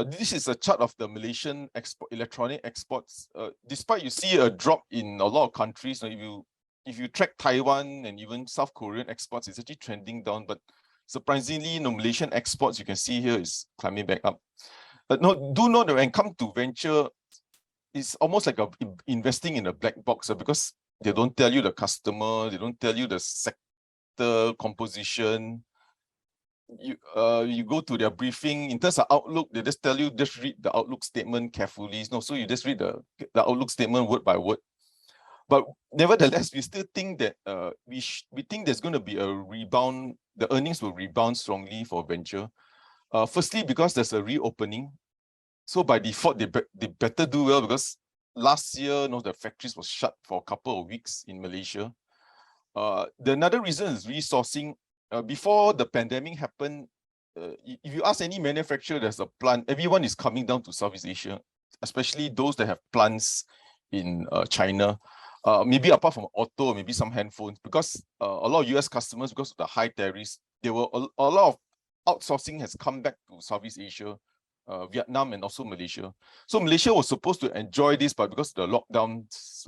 S1: This is a chart of the Malaysian electronic exports. Despite you see a drop in a lot of countries, if you track Taiwan and even South Korean exports, it's actually trending down. But surprisingly, Malaysian exports, you can see here, is climbing back up. But do note that when it comes to venture, it's almost like investing in a black box, because they don't tell you the customer, they don't tell you the sector composition. You go to their briefing, in terms of outlook, they just tell you, just read the outlook statement carefully. So you just read the outlook statement word by word. But nevertheless, we still think that we think there's going to be a rebound. The earnings will rebound strongly for venture. Firstly, because there's a reopening. So by default, they better do well, because last year, the factories were shut for a couple of weeks in Malaysia. Another reason is resourcing. Before the pandemic happened, if you ask any manufacturer, there's a plant, everyone is coming down to Southeast Asia, especially those that have plants in China. Maybe apart from auto, maybe some handphones, because a lot of US customers, because of the high tariffs, there were a lot of outsourcing has come back to Southeast Asia Vietnam, and also Malaysia. So Malaysia was supposed to enjoy this, but because of the lockdowns,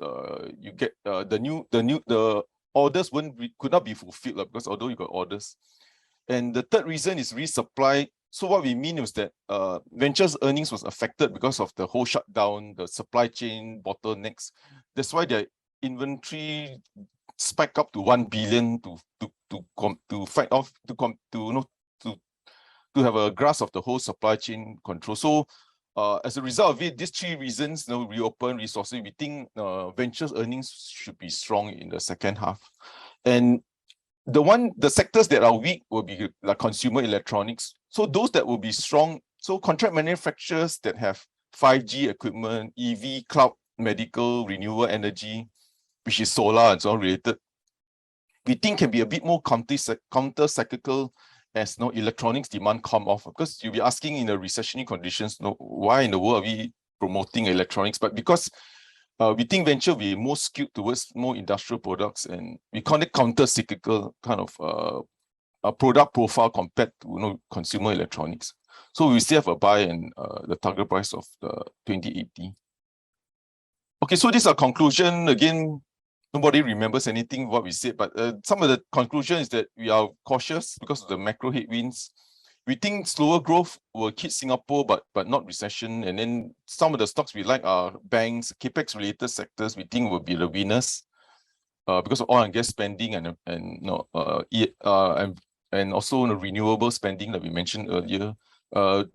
S1: you get the orders could not be fulfilled because although you got orders. And the third reason is resupply. So what we mean is that Ventures earnings was affected because of the whole shutdown, the supply chain bottlenecks. That's why their inventory spiked up to 1 billion to fight off to have a grasp of the whole supply chain control. So as a result of it, these three reasons, reopen resources, we think Ventures earnings should be strong in the second half. And the sectors that are weak will be like consumer electronics. So those that will be strong, so contract manufacturers that have 5G equipment, EV, cloud, medical, renewable energy, which is solar and so on related, we think can be a bit more counter-cyclical as electronics demand come off. Because you'll be asking in the recessionary conditions, why in the world are we promoting electronics? But because we think venture will be more skewed towards more industrial products, and we call it counter-cyclical kind of a product profile compared to consumer electronics. So we still have a buy in the target price of 2080. Okay, so this is a conclusion. Again, nobody remembers anything what we said, but some of the conclusion is that we are cautious because of the macro headwinds. We think slower growth will hit Singapore, but not recession. And then some of the stocks we like are banks, capex related sectors. We think will be the winners because of oil and gas spending and also the renewable spending that we mentioned earlier. And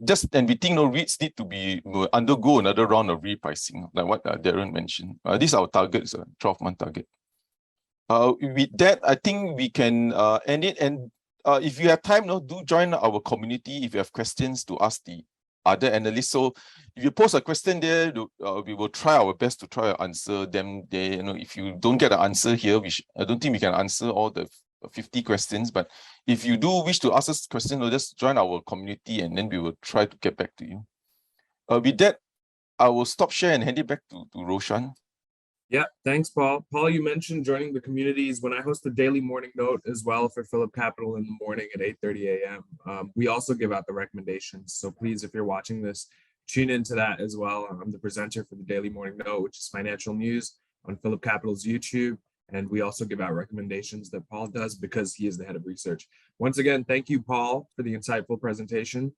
S1: we think REITs need to undergo another round of repricing, like what Darren mentioned. This is our target, is a 12-month target. With that, I think we can end it. And if you have time, do join our community if you have questions to ask the other analysts. So if you post a question there, we will try our best to try to answer them there. If you don't get an answer here, I don't think we can answer all the 50 questions. But if you do wish to ask us questions, just join our community and then we will try to get back to you. With that, I will stop share and hand it back to Roshan.
S6: Yeah, thanks, Paul. Paul, you mentioned joining the communities. When I host the daily morning note as well for PhillipCapital in the morning at 8:30 a.m., we also give out the recommendations. So please, if you're watching this, tune into that as well. I'm the presenter for the daily morning note, which is financial news on PhillipCapital's YouTube. And we also give out recommendations that Paul does because he is the head of research. Once again, thank you, Paul, for the insightful presentation.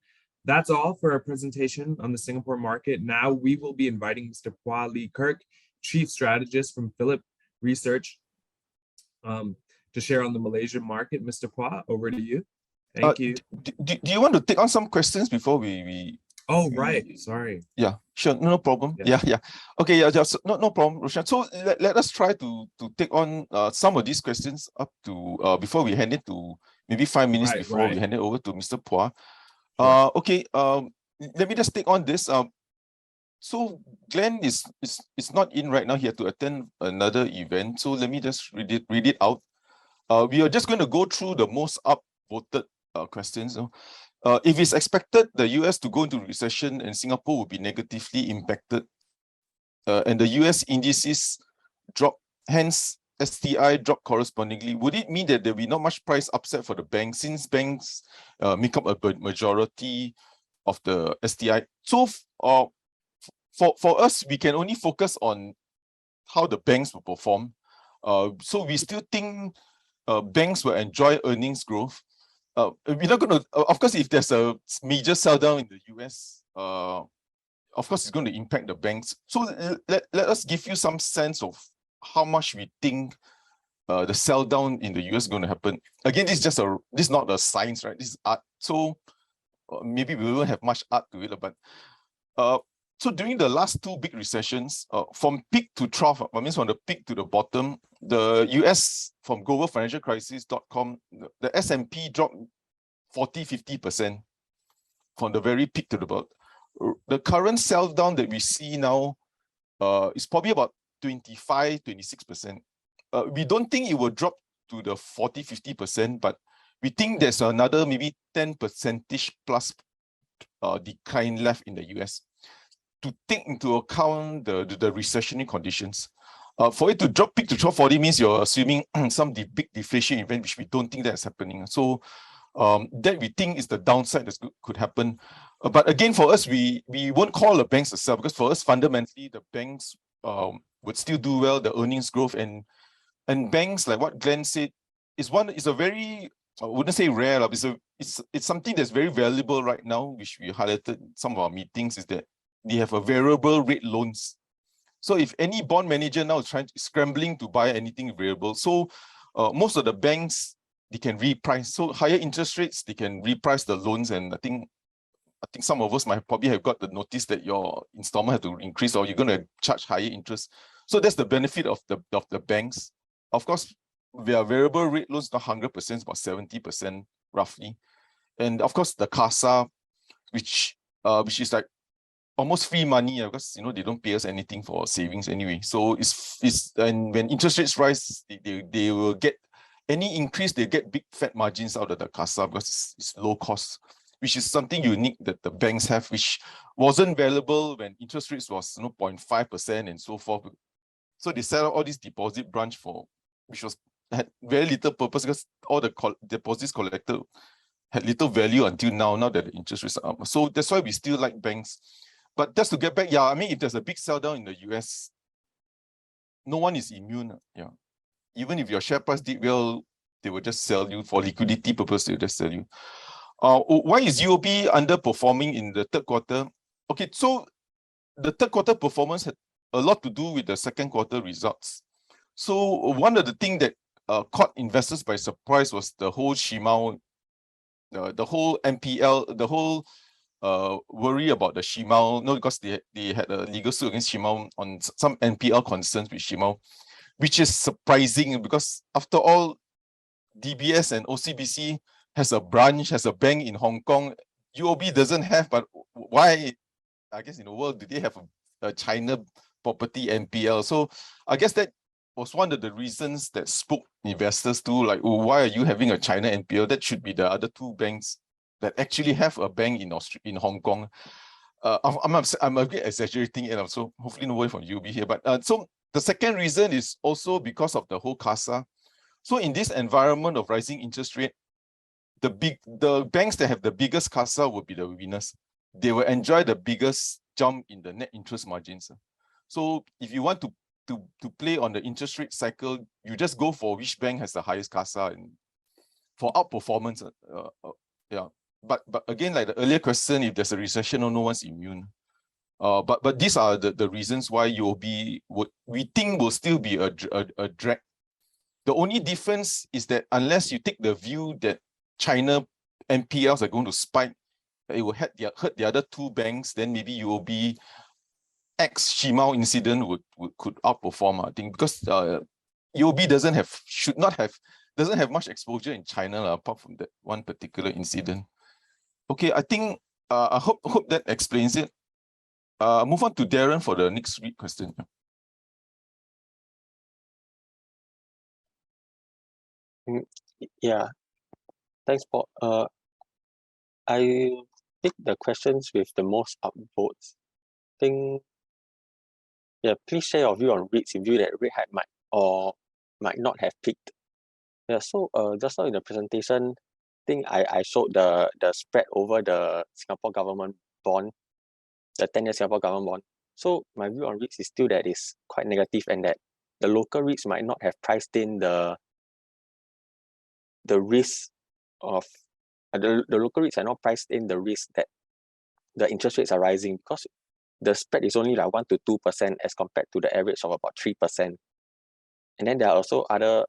S6: That's all for our presentation on the Singapore market. Now we will be inviting Mr. Phua Lee Kirk, Chief Strategist from Phillip Research, to share on the Malaysian market. Mr. Phua, over to you. Thank you.
S1: Do you want to take on some questions before we
S6: Oh, right. Sorry.
S1: Yeah, sure. No problem. Yeah. Okay, no problem, Roshan. So let us try to take on some of these questions up to before we hand it to maybe 5 minutes before we hand it over to Mr. Phua. Okay, let me just take on this. So Glenn is not in right now. He had to attend another event. So let me just read it out. We are just going to go through the most upvoted questions. If it's expected the US to go into recession and Singapore will be negatively impacted, and the US indices drop, hence STI drop correspondingly, would it mean that there will be not much price upset for the banks since banks make up a majority of the STI? So for us, we can only focus on how the banks will perform. So we still think banks will enjoy earnings growth. We're not going to, of course, if there's a major sell down in the US, of course, it's going to impact the banks. So let us give you some sense of how much we think the sell down in the US is going to happen. Again, this is not a science, right? This is art. So maybe we won't have much art to it, but so during the last two big recessions, from peak to trough, I mean from the peak to the bottom, the US from globalfinancialcrisis.com, the S&P dropped 40-50% from the very peak to the bottom. The current sell down that we see now is probably about 25-26%. We don't think it will drop to the 40-50%, but we think there's another maybe 10% plus decline left in the US. To take into account the recessionary conditions. For it to drop peak to trough 40 means you're assuming some big deflation event, which we don't think that's happening. So that we think is the downside that could happen. But again, for us, we won't call the banks a sell, because for us, fundamentally, the banks would still do well, the earnings growth, and banks, like what Glenn said, is a very, I wouldn't say rare, but it's something that's very valuable right now, which we highlighted in some of our meetings, is that they have a variable rate loans. So if any bond manager now is scrambling to buy anything variable, so most of the banks, they can reprice. So higher interest rates, they can reprice the loans, and I think some of us might probably have got the notice that your installment have to increase, or you're going to charge higher interest. So that's the benefit of the banks. Of course, their variable rate loans not 100%, about 70% roughly. And of course, the CASA, which is like almost free money, because they don't pay us anything for savings anyway. So and when interest rates rise, they will get any increase, they get big fat margins out of the CASA, because it's low cost, which is something unique that the banks have, which wasn't valuable when interest rates was 0.5% and so forth. So they set up all these deposit branch which had very little purpose, because all the deposits collected had little value until now that the interest rates are up. So that's why we still like banks. But just to get back, yeah, I mean, if there's a big sell down in the US, no one is immune. Yeah, even if your share price did well, they will just sell you for liquidity purpose. They'll just sell you. Why is UOB underperforming in the third quarter? Okay, so the third quarter performance had a lot to do with the second quarter results. So one of the things that caught investors by surprise was the whole Shimao, the whole NPL, the whole worry about the Shimao, because they had a legal suit against Shimao on some NPL concerns with Shimao, which is surprising, because after all, DBS and OCBC has a bank in Hong Kong. UOB doesn't have, but why, I guess in the world, do they have a China property NPL? So I guess that was one of the reasons that spoke investors to, like, oh, why are you having a China NPL? That should be the other two banks that actually have a bank in Hong Kong. I'm a bit exaggerating it, so hopefully nobody from UOB here. But so the second reason is also because of the whole CASA. So in this environment of rising interest rate, the banks that have the biggest CASA will be the winners. They will enjoy the biggest jump in the net interest margins. So if you want to play on the interest rate cycle, you just go for which bank has the highest CASA and for outperformance. Yeah. But again, like the earlier question, if there's a recession, no one's immune. But these are the reasons why UOB we think will still be a drag. The only difference is that unless you take the view that China NPLs are going to spike, it will hurt the other two banks, then maybe UOB X Shimao incident could outperform, I think, because UOB doesn't have much exposure in China apart from that one particular incident. Okay, I think I hope that explains it. Move on to Darren for the next week question.
S4: Yeah, thanks, Paul. I pick the questions with the most upvotes. Think, yeah, please share your view on REITs. You view that rate hike might or might not have peaked. Yeah, so just now in the presentation, I think I showed the spread over the Singapore government bond, the 10-year Singapore government bond. So my view on REITs is still that it's quite negative, and that the local REITs might not have priced in the risk of the local REITs are not priced in the risk that the interest rates are rising, because the spread is only like 1 to 2% as compared to the average of about 3%. And then there are also other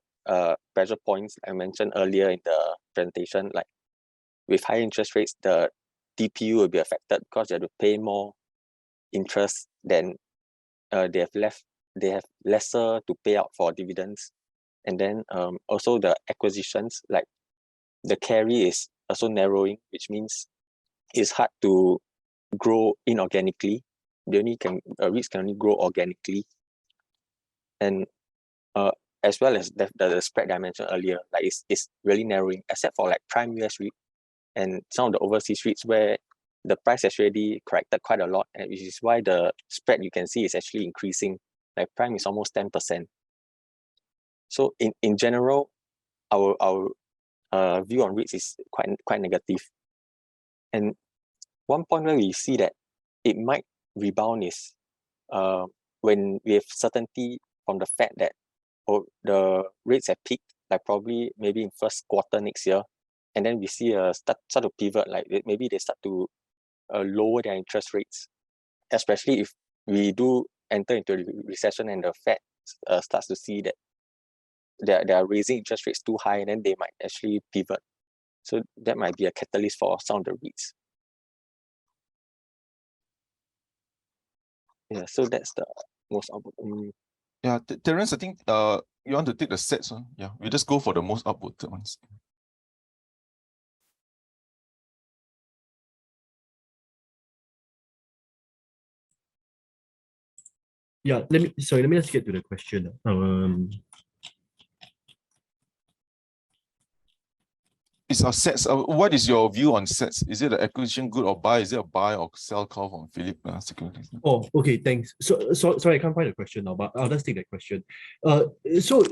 S4: pressure points I mentioned earlier in the presentation, like with high interest rates, the DPU will be affected because they have to pay more interest than they have lesser to pay out for dividends. And then also the acquisitions, like the carry is also narrowing, which means it's hard to grow inorganically. REITs can only grow organically. And as well as the spread that I mentioned earlier, like it's really narrowing, except for like prime US REIT and some of the overseas REITs where the price has already corrected quite a lot, and which is why the spread you can see is actually increasing. Like prime is almost 10%. So in general, our view on REITs is quite negative. And one point where we see that it might rebound is when we have certainty from the Fed that the rates have peaked, like probably maybe in first quarter next year, and then we see start to pivot, like maybe they start to lower their interest rates, especially if we do enter into a recession and the Fed starts to see that they are raising interest rates too high, and then they might actually pivot. So that might be a catalyst for some of the REITs. Yeah, so that's the most upward.
S1: Yeah, Terence, I think you want to take the sets. Yeah, we just go for the most upward ones.
S5: Yeah, let me just get to the question.
S1: It's our sets. What is your view on sets? Is it an acquisition good or buy? Is it a buy or sell call from Phillip Securities?
S5: Oh, okay, thanks. So sorry, I can't find the question now, but I'll just take that question. So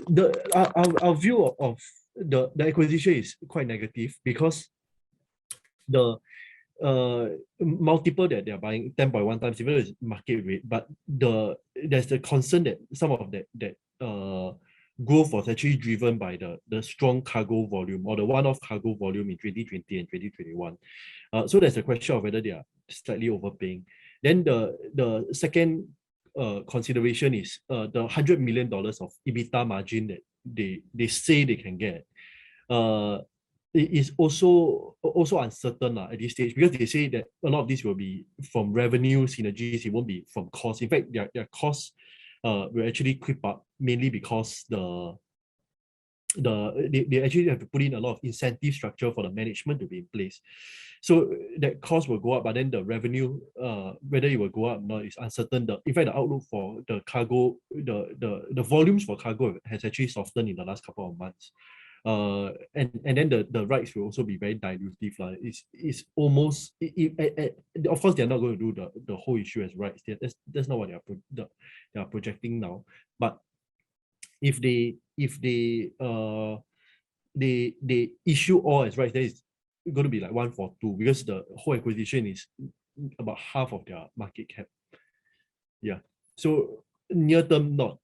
S5: our view of the acquisition is quite negative because the multiple that they're buying 10.1 times, even though it's market rate, but there's the concern that some of that growth was actually driven by the strong cargo volume or the one-off cargo volume in 2020 and 2021. So there's a question of whether they are slightly overpaying. Then the second consideration is the $100 million of EBITDA margin that they say they can get. It is also uncertain at this stage, because they say that a lot of this will be from revenue synergies, it won't be from cost. In fact, their costs will actually creep up, mainly because they actually have to put in a lot of incentive structure for the management to be in place. So that cost will go up, but then the revenue, whether it will go up or not, is uncertain. In fact, the outlook for the cargo, the volumes for cargo has actually softened in the last couple of months. And then the rights will also be very dilutive. It's almost, of course, they're not going to do the whole issue as rights. That's not what they are projecting now. But if they issue all as rights, then it's going to be like 1-for-2, because the whole acquisition is about half of their market cap. Yeah. So near term, not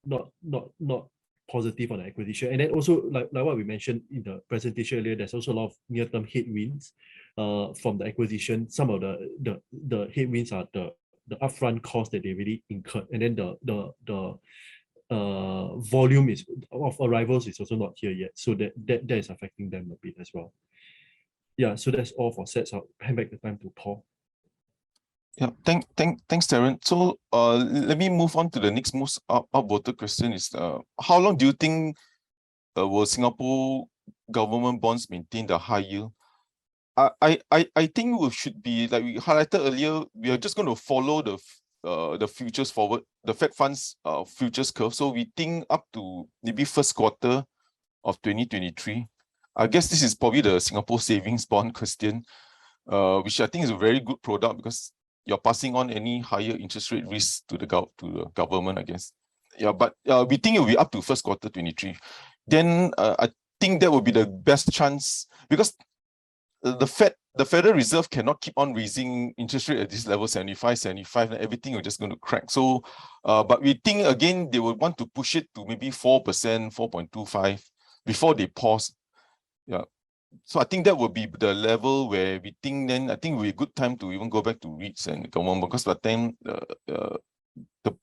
S5: positive on the acquisition. And then also, like what we mentioned in the presentation earlier, there's also a lot of near-term headwinds from the acquisition. Some of the headwinds are the upfront cost that they really incurred, and then the volume of arrivals is also not here yet, so that is affecting them a bit as well. Yeah, so that's all for sets. I'll hand back the time to Paul.
S1: Yeah, thanks, Terence. So let me move on to the next most upvoted question is how long do you think will Singapore government bonds maintain the high yield? I think we should be, like we highlighted earlier, we are just going to follow the futures forward, the Fed funds futures curve. So we think up to maybe first quarter of 2023. I guess this is probably the Singapore savings bond question, which I think is a very good product because you're passing on any higher interest rate risk to the government, I guess. Yeah, but we think it will be up to first quarter 23. Then I think that would be the best chance, because the Federal Reserve cannot keep on raising interest rate at this level, 75, and everything is just going to crack. So, but we think again they would want to push it to maybe 4%, 4.25 before they pause. Yeah. So I think that would be the level where we think then I think it will be a good time to even go back to REITs and government, because by the time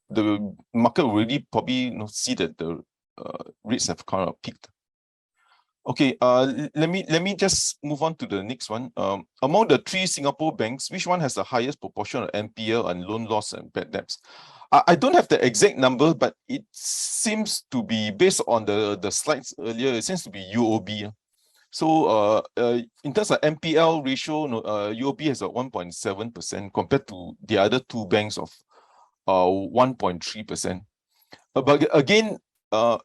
S1: the market will really probably see that the REITs have kind of peaked. Okay, let me just move on to the next one. Among the three Singapore banks, which one has the highest proportion of NPL and loan loss and bad debts? I don't have the exact number, but it seems to be based on the slides earlier. It seems to be UOB. So in terms of NPL ratio, UOB has a 1.7% compared to the other two banks of 1.3%. But again,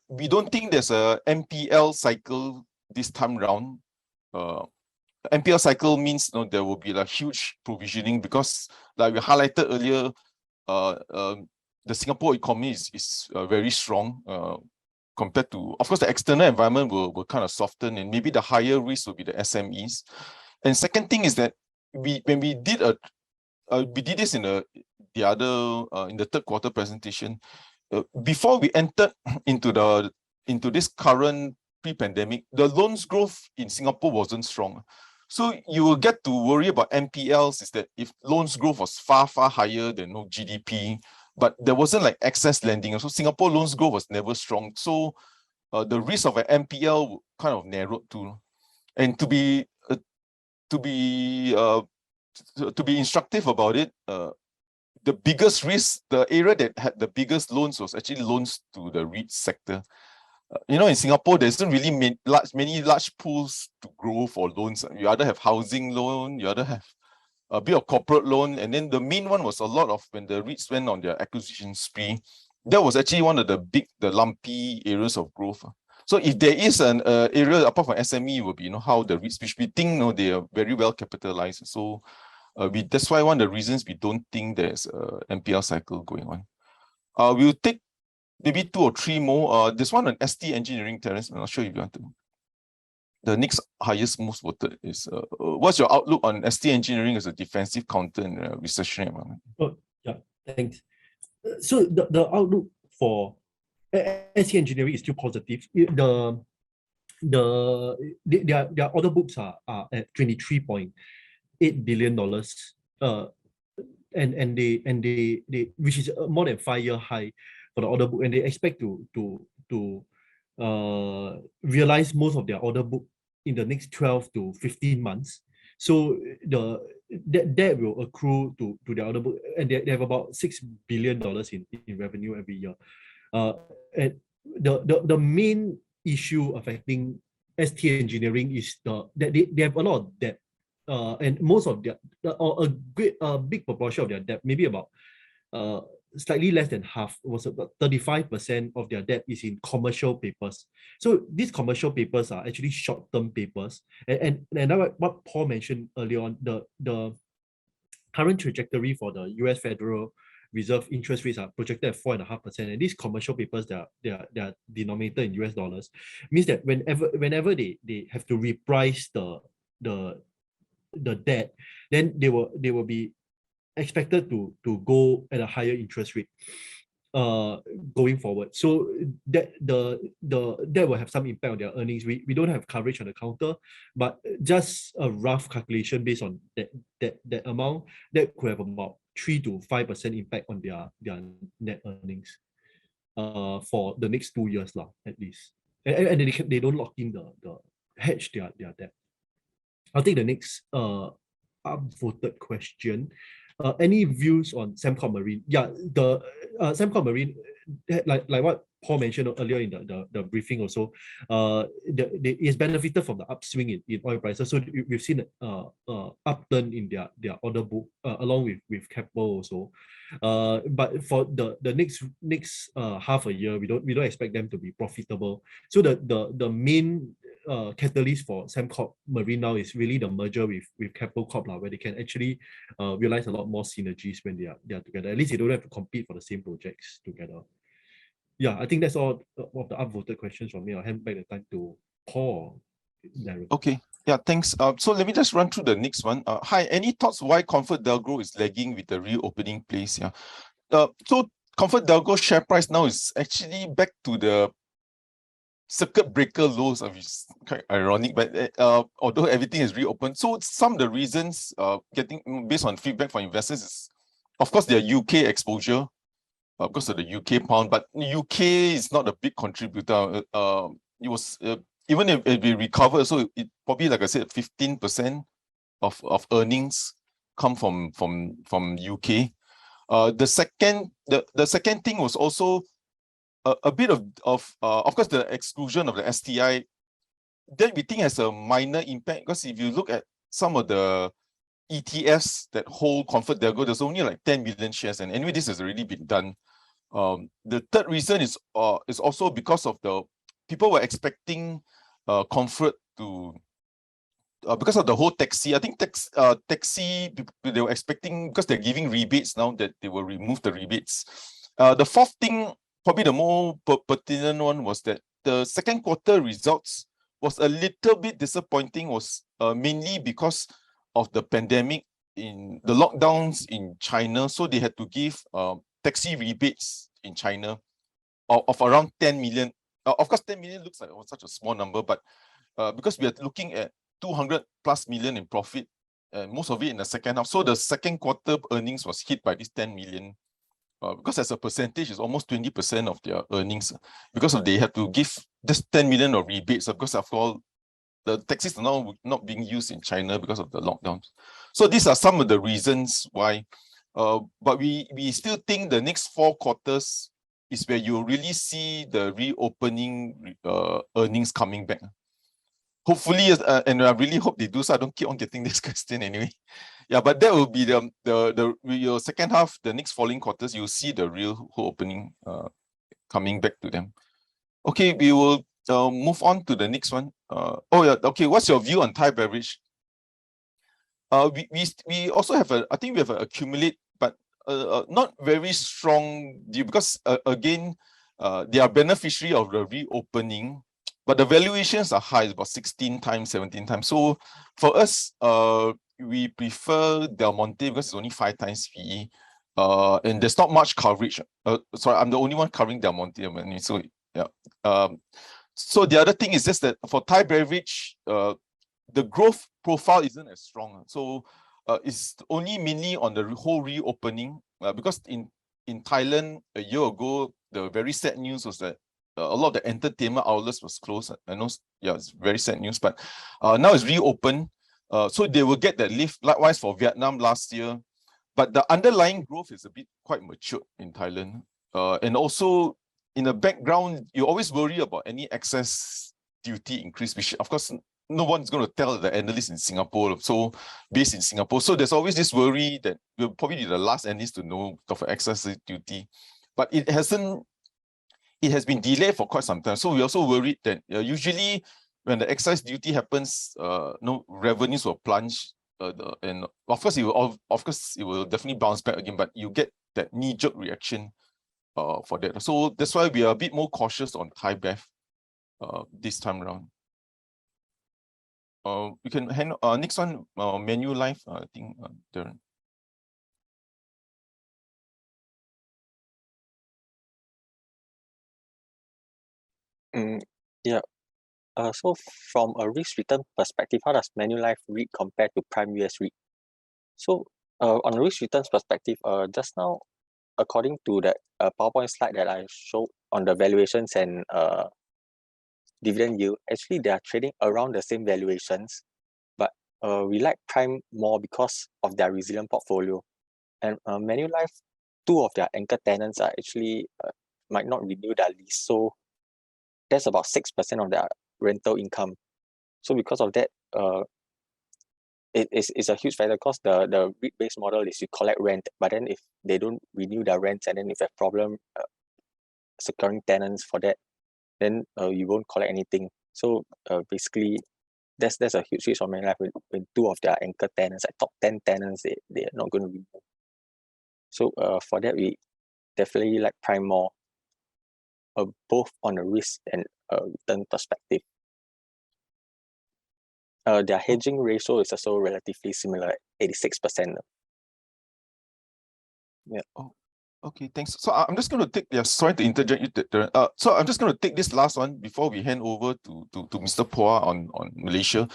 S1: we don't think there's a NPL cycle this time round. NPL cycle means there will be like huge provisioning, because like we highlighted earlier, the Singapore economy is very strong. Compared to, of course, the external environment will kind of soften, and maybe the higher risk will be the SMEs. And second thing is that when we did a we did this in the third quarter presentation. Before we entered into this current pre-pandemic, the loans growth in Singapore wasn't strong. So you will get to worry about NPLs is that if loans growth was far higher than GDP, but there wasn't like excess lending. So Singapore loans growth was never strong. So the risk of an NPL kind of narrowed too. And to be instructive about it, the biggest risk, the area that had the biggest loans was actually loans to the REIT sector. In Singapore, there isn't really many large pools to grow for loans. You either have housing loan, you either have a bit of corporate loan, and then the main one was a lot of when the REITs went on their acquisition spree. That was actually one of the lumpy areas of growth. So if there is an area apart from SME, it will be how the REITs, which we think they are very well capitalized. So that's why one of the reasons we don't think there's an NPL cycle going on. We'll take maybe 2 or 3 more. This one on ST Engineering, Terence. I'm not sure if you want to. The next highest most voted is what's your outlook on ST Engineering as a defensive counter in a recessionary environment?
S5: Oh, yeah, thanks. So the outlook for ST Engineering is still positive. Their order books are at $23.8 billion. And they which is more than 5-year high for the order book, and they expect to realize most of their order book in the next 12 to 15 months. So that will accrue to their order book, and they have about $6 billion in revenue every year. And the main issue affecting ST Engineering is that they have a lot of debt. And most of their, or a big proportion of their debt, maybe about slightly less than half, was about 35% of their debt is in commercial papers. So these commercial papers are actually short-term papers. And what Paul mentioned earlier on, the current trajectory for the US Federal Reserve interest rates are projected at 4.5%, and these commercial papers that are denominated in US dollars means that whenever they have to reprice the debt, then they will be expected to go at a higher interest rate going forward. So that will have some impact on their earnings. We don't have coverage on the counter, but just a rough calculation based on that amount, that could have about 3 to 5% impact on their net earnings for the next 2 years at least. And they don't lock in the hedge their debt. I'll take the next upvoted question. Any views on Sembcorp Marine? Yeah, the Sembcorp Marine, like what Paul mentioned earlier in the briefing also, it's benefited from the upswing in oil prices. So we've seen upturn in their order book along with Keppel also. But for the next half a year, we don't expect them to be profitable. So the main catalyst for Sembcorp Marine now is really the merger with Keppel Corp, where they can actually realize a lot more synergies when they are together. At least they don't have to compete for the same projects together. Yeah, I think that's all of the upvoted questions from me. I'll hand back the time to Paul.
S1: Okay. Yeah, thanks. So let me just run through the next one. Hi, any thoughts why ComfortDelGro is lagging with the reopening place? Yeah. So ComfortDelGro share price now is actually back to the circuit breaker lows, which is quite ironic, but although everything is reopened. So some of the reasons getting based on feedback from investors is, of course, their UK exposure because of the UK pound, but UK is not a big contributor. It was even if it recovered, so it probably, like I said, 15% of earnings come from UK. The second thing was also a bit of course, the exclusion of the STI, that we think has a minor impact, because if you look at some of the ETFs that hold ComfortDelGro, there's only like 10 million shares, and anyway, this has already been done. The third reason is also because of the people were expecting Comfort to because of the whole taxi. I think taxi they were expecting, because they're giving rebates now, that they will remove the rebates. The fourth thing, probably the more pertinent one, was that the second quarter results was a little bit disappointing, was mainly because of the pandemic in the lockdowns in China, so they had to give taxi rebates in China of around 10 million. Of course, 10 million looks like such a small number, but because we are looking at 200+ million in profit, and most of it in the second half. So the second quarter earnings was hit by this 10 million. Because as a percentage, it's almost 20% of their earnings, because they had to give just 10 million of rebates, because after all, the taxis are now not being used in China because of the lockdowns. So these are some of the reasons why. But we still think the next 4 quarters is where you'll really see the reopening earnings coming back. Hopefully, and I really hope they do, so I don't keep on getting this question anyway. Yeah, but that will be your second half, the next following quarters, you'll see the real opening coming back to them. Okay, we will move on to the next one. Okay, what's your view on Thai beverage? We also have I think we have an accumulate, but not very strong view, because again, they are beneficiary of the reopening, but the valuations are high, about 16 times, 17 times. So for us, we prefer Del Monte because it's only 5 times PE, and there's not much coverage. Sorry, I'm the only one covering Del Monte. So yeah. So the other thing is just that for Thai beverage, the growth profile isn't as strong. So it's only mainly on the whole reopening, because in Thailand a year ago, the very sad news was that a lot of the entertainment outlets was closed. I know, yeah, it's very sad news, but now it's reopened. So they will get that lift. Likewise for Vietnam last year, but the underlying growth is a bit quite mature in Thailand. And also in the background, you always worry about any excess duty increase, which of course no one's going to tell the analysts in Singapore, so based in Singapore. So there's always this worry that we'll probably be the last analysts to know of excess duty, but it has been delayed for quite some time. So we also worried that usually when the excise duty happens, no revenues will plunge, and of course it will definitely bounce back again. But you get that knee-jerk reaction for that. So that's why we are a bit more cautious on Thai Bev this time around. We can hand next one, Manulife. I think Darren.
S4: Yeah. So from a risk return perspective, how does Manulife REIT compare to Prime US REIT? So on a risk returns perspective, just now, according to that PowerPoint slide that I showed on the valuations and dividend yield, actually they are trading around the same valuations, but we like Prime more because of their resilient portfolio. And Manulife, 2 of their anchor tenants are actually might not renew their lease, so that's about 6% of their rental income. So because of that, it's a huge factor, because the REIT-based model is you collect rent, but then if they don't renew their rents, and then if you have problem securing tenants for that, then you won't collect anything. So basically, that's a huge risk for Manulife when 2 of their anchor tenants, like top 10 tenants, they are not going to renew. So for that, we definitely like Prime more, both on a risk and return perspective. Their hedging ratio is also relatively similar at 86%. Yeah.
S1: Oh, okay, thanks. So I'm just going to take, sorry to interject you, Darren. So I'm just going to take this last one before we hand over to Mr. Phua on Malaysia.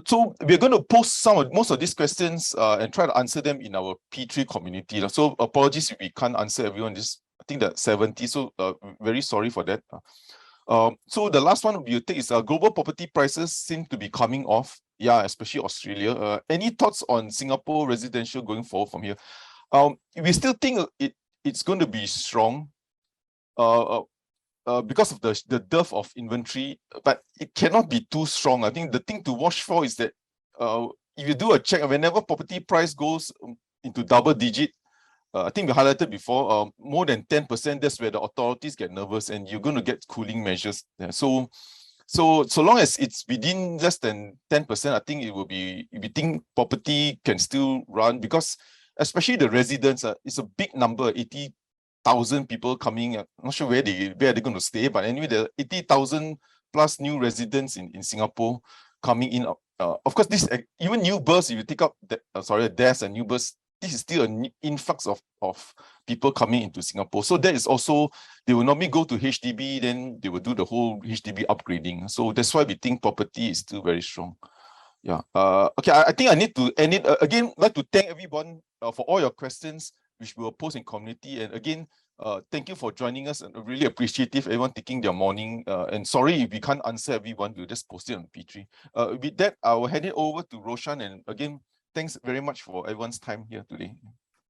S1: So we're going to post most of these questions and try to answer them in our P3 community. So apologies if we can't answer everyone. I think that 70. So very sorry for that. So the last one we'll take is global property prices seem to be coming off. Yeah, especially Australia. Any thoughts on Singapore residential going forward from here? We still think it's going to be strong because of the dearth of inventory, but it cannot be too strong. I think the thing to watch for is that if you do a check, whenever property price goes into double digit, I think we highlighted before, more than 10%, that's where the authorities get nervous and you're going to get cooling measures. So long as it's within less than 10%, I think it will be, if you think property can still run, because especially the residents, it's a big number, 80,000 people coming. I'm not sure where they're going to stay, but anyway, there are 80,000 plus new residents in Singapore coming in of course, this even new bursts, if you take up the deaths and new bursts, this is still an influx of people coming into Singapore. So that is also, they will normally go to HDB, then they will do the whole HDB upgrading. So that's why we think property is still very strong. Yeah. Okay, I think I need to end it. Again, I'd like to thank everyone for all your questions, which we will post in community. And again, thank you for joining us, and really appreciative everyone taking their morning. And sorry if we can't answer everyone, we'll just post it on P3. With that, I will hand it over to Roshan. And again, thanks very much for everyone's time here today.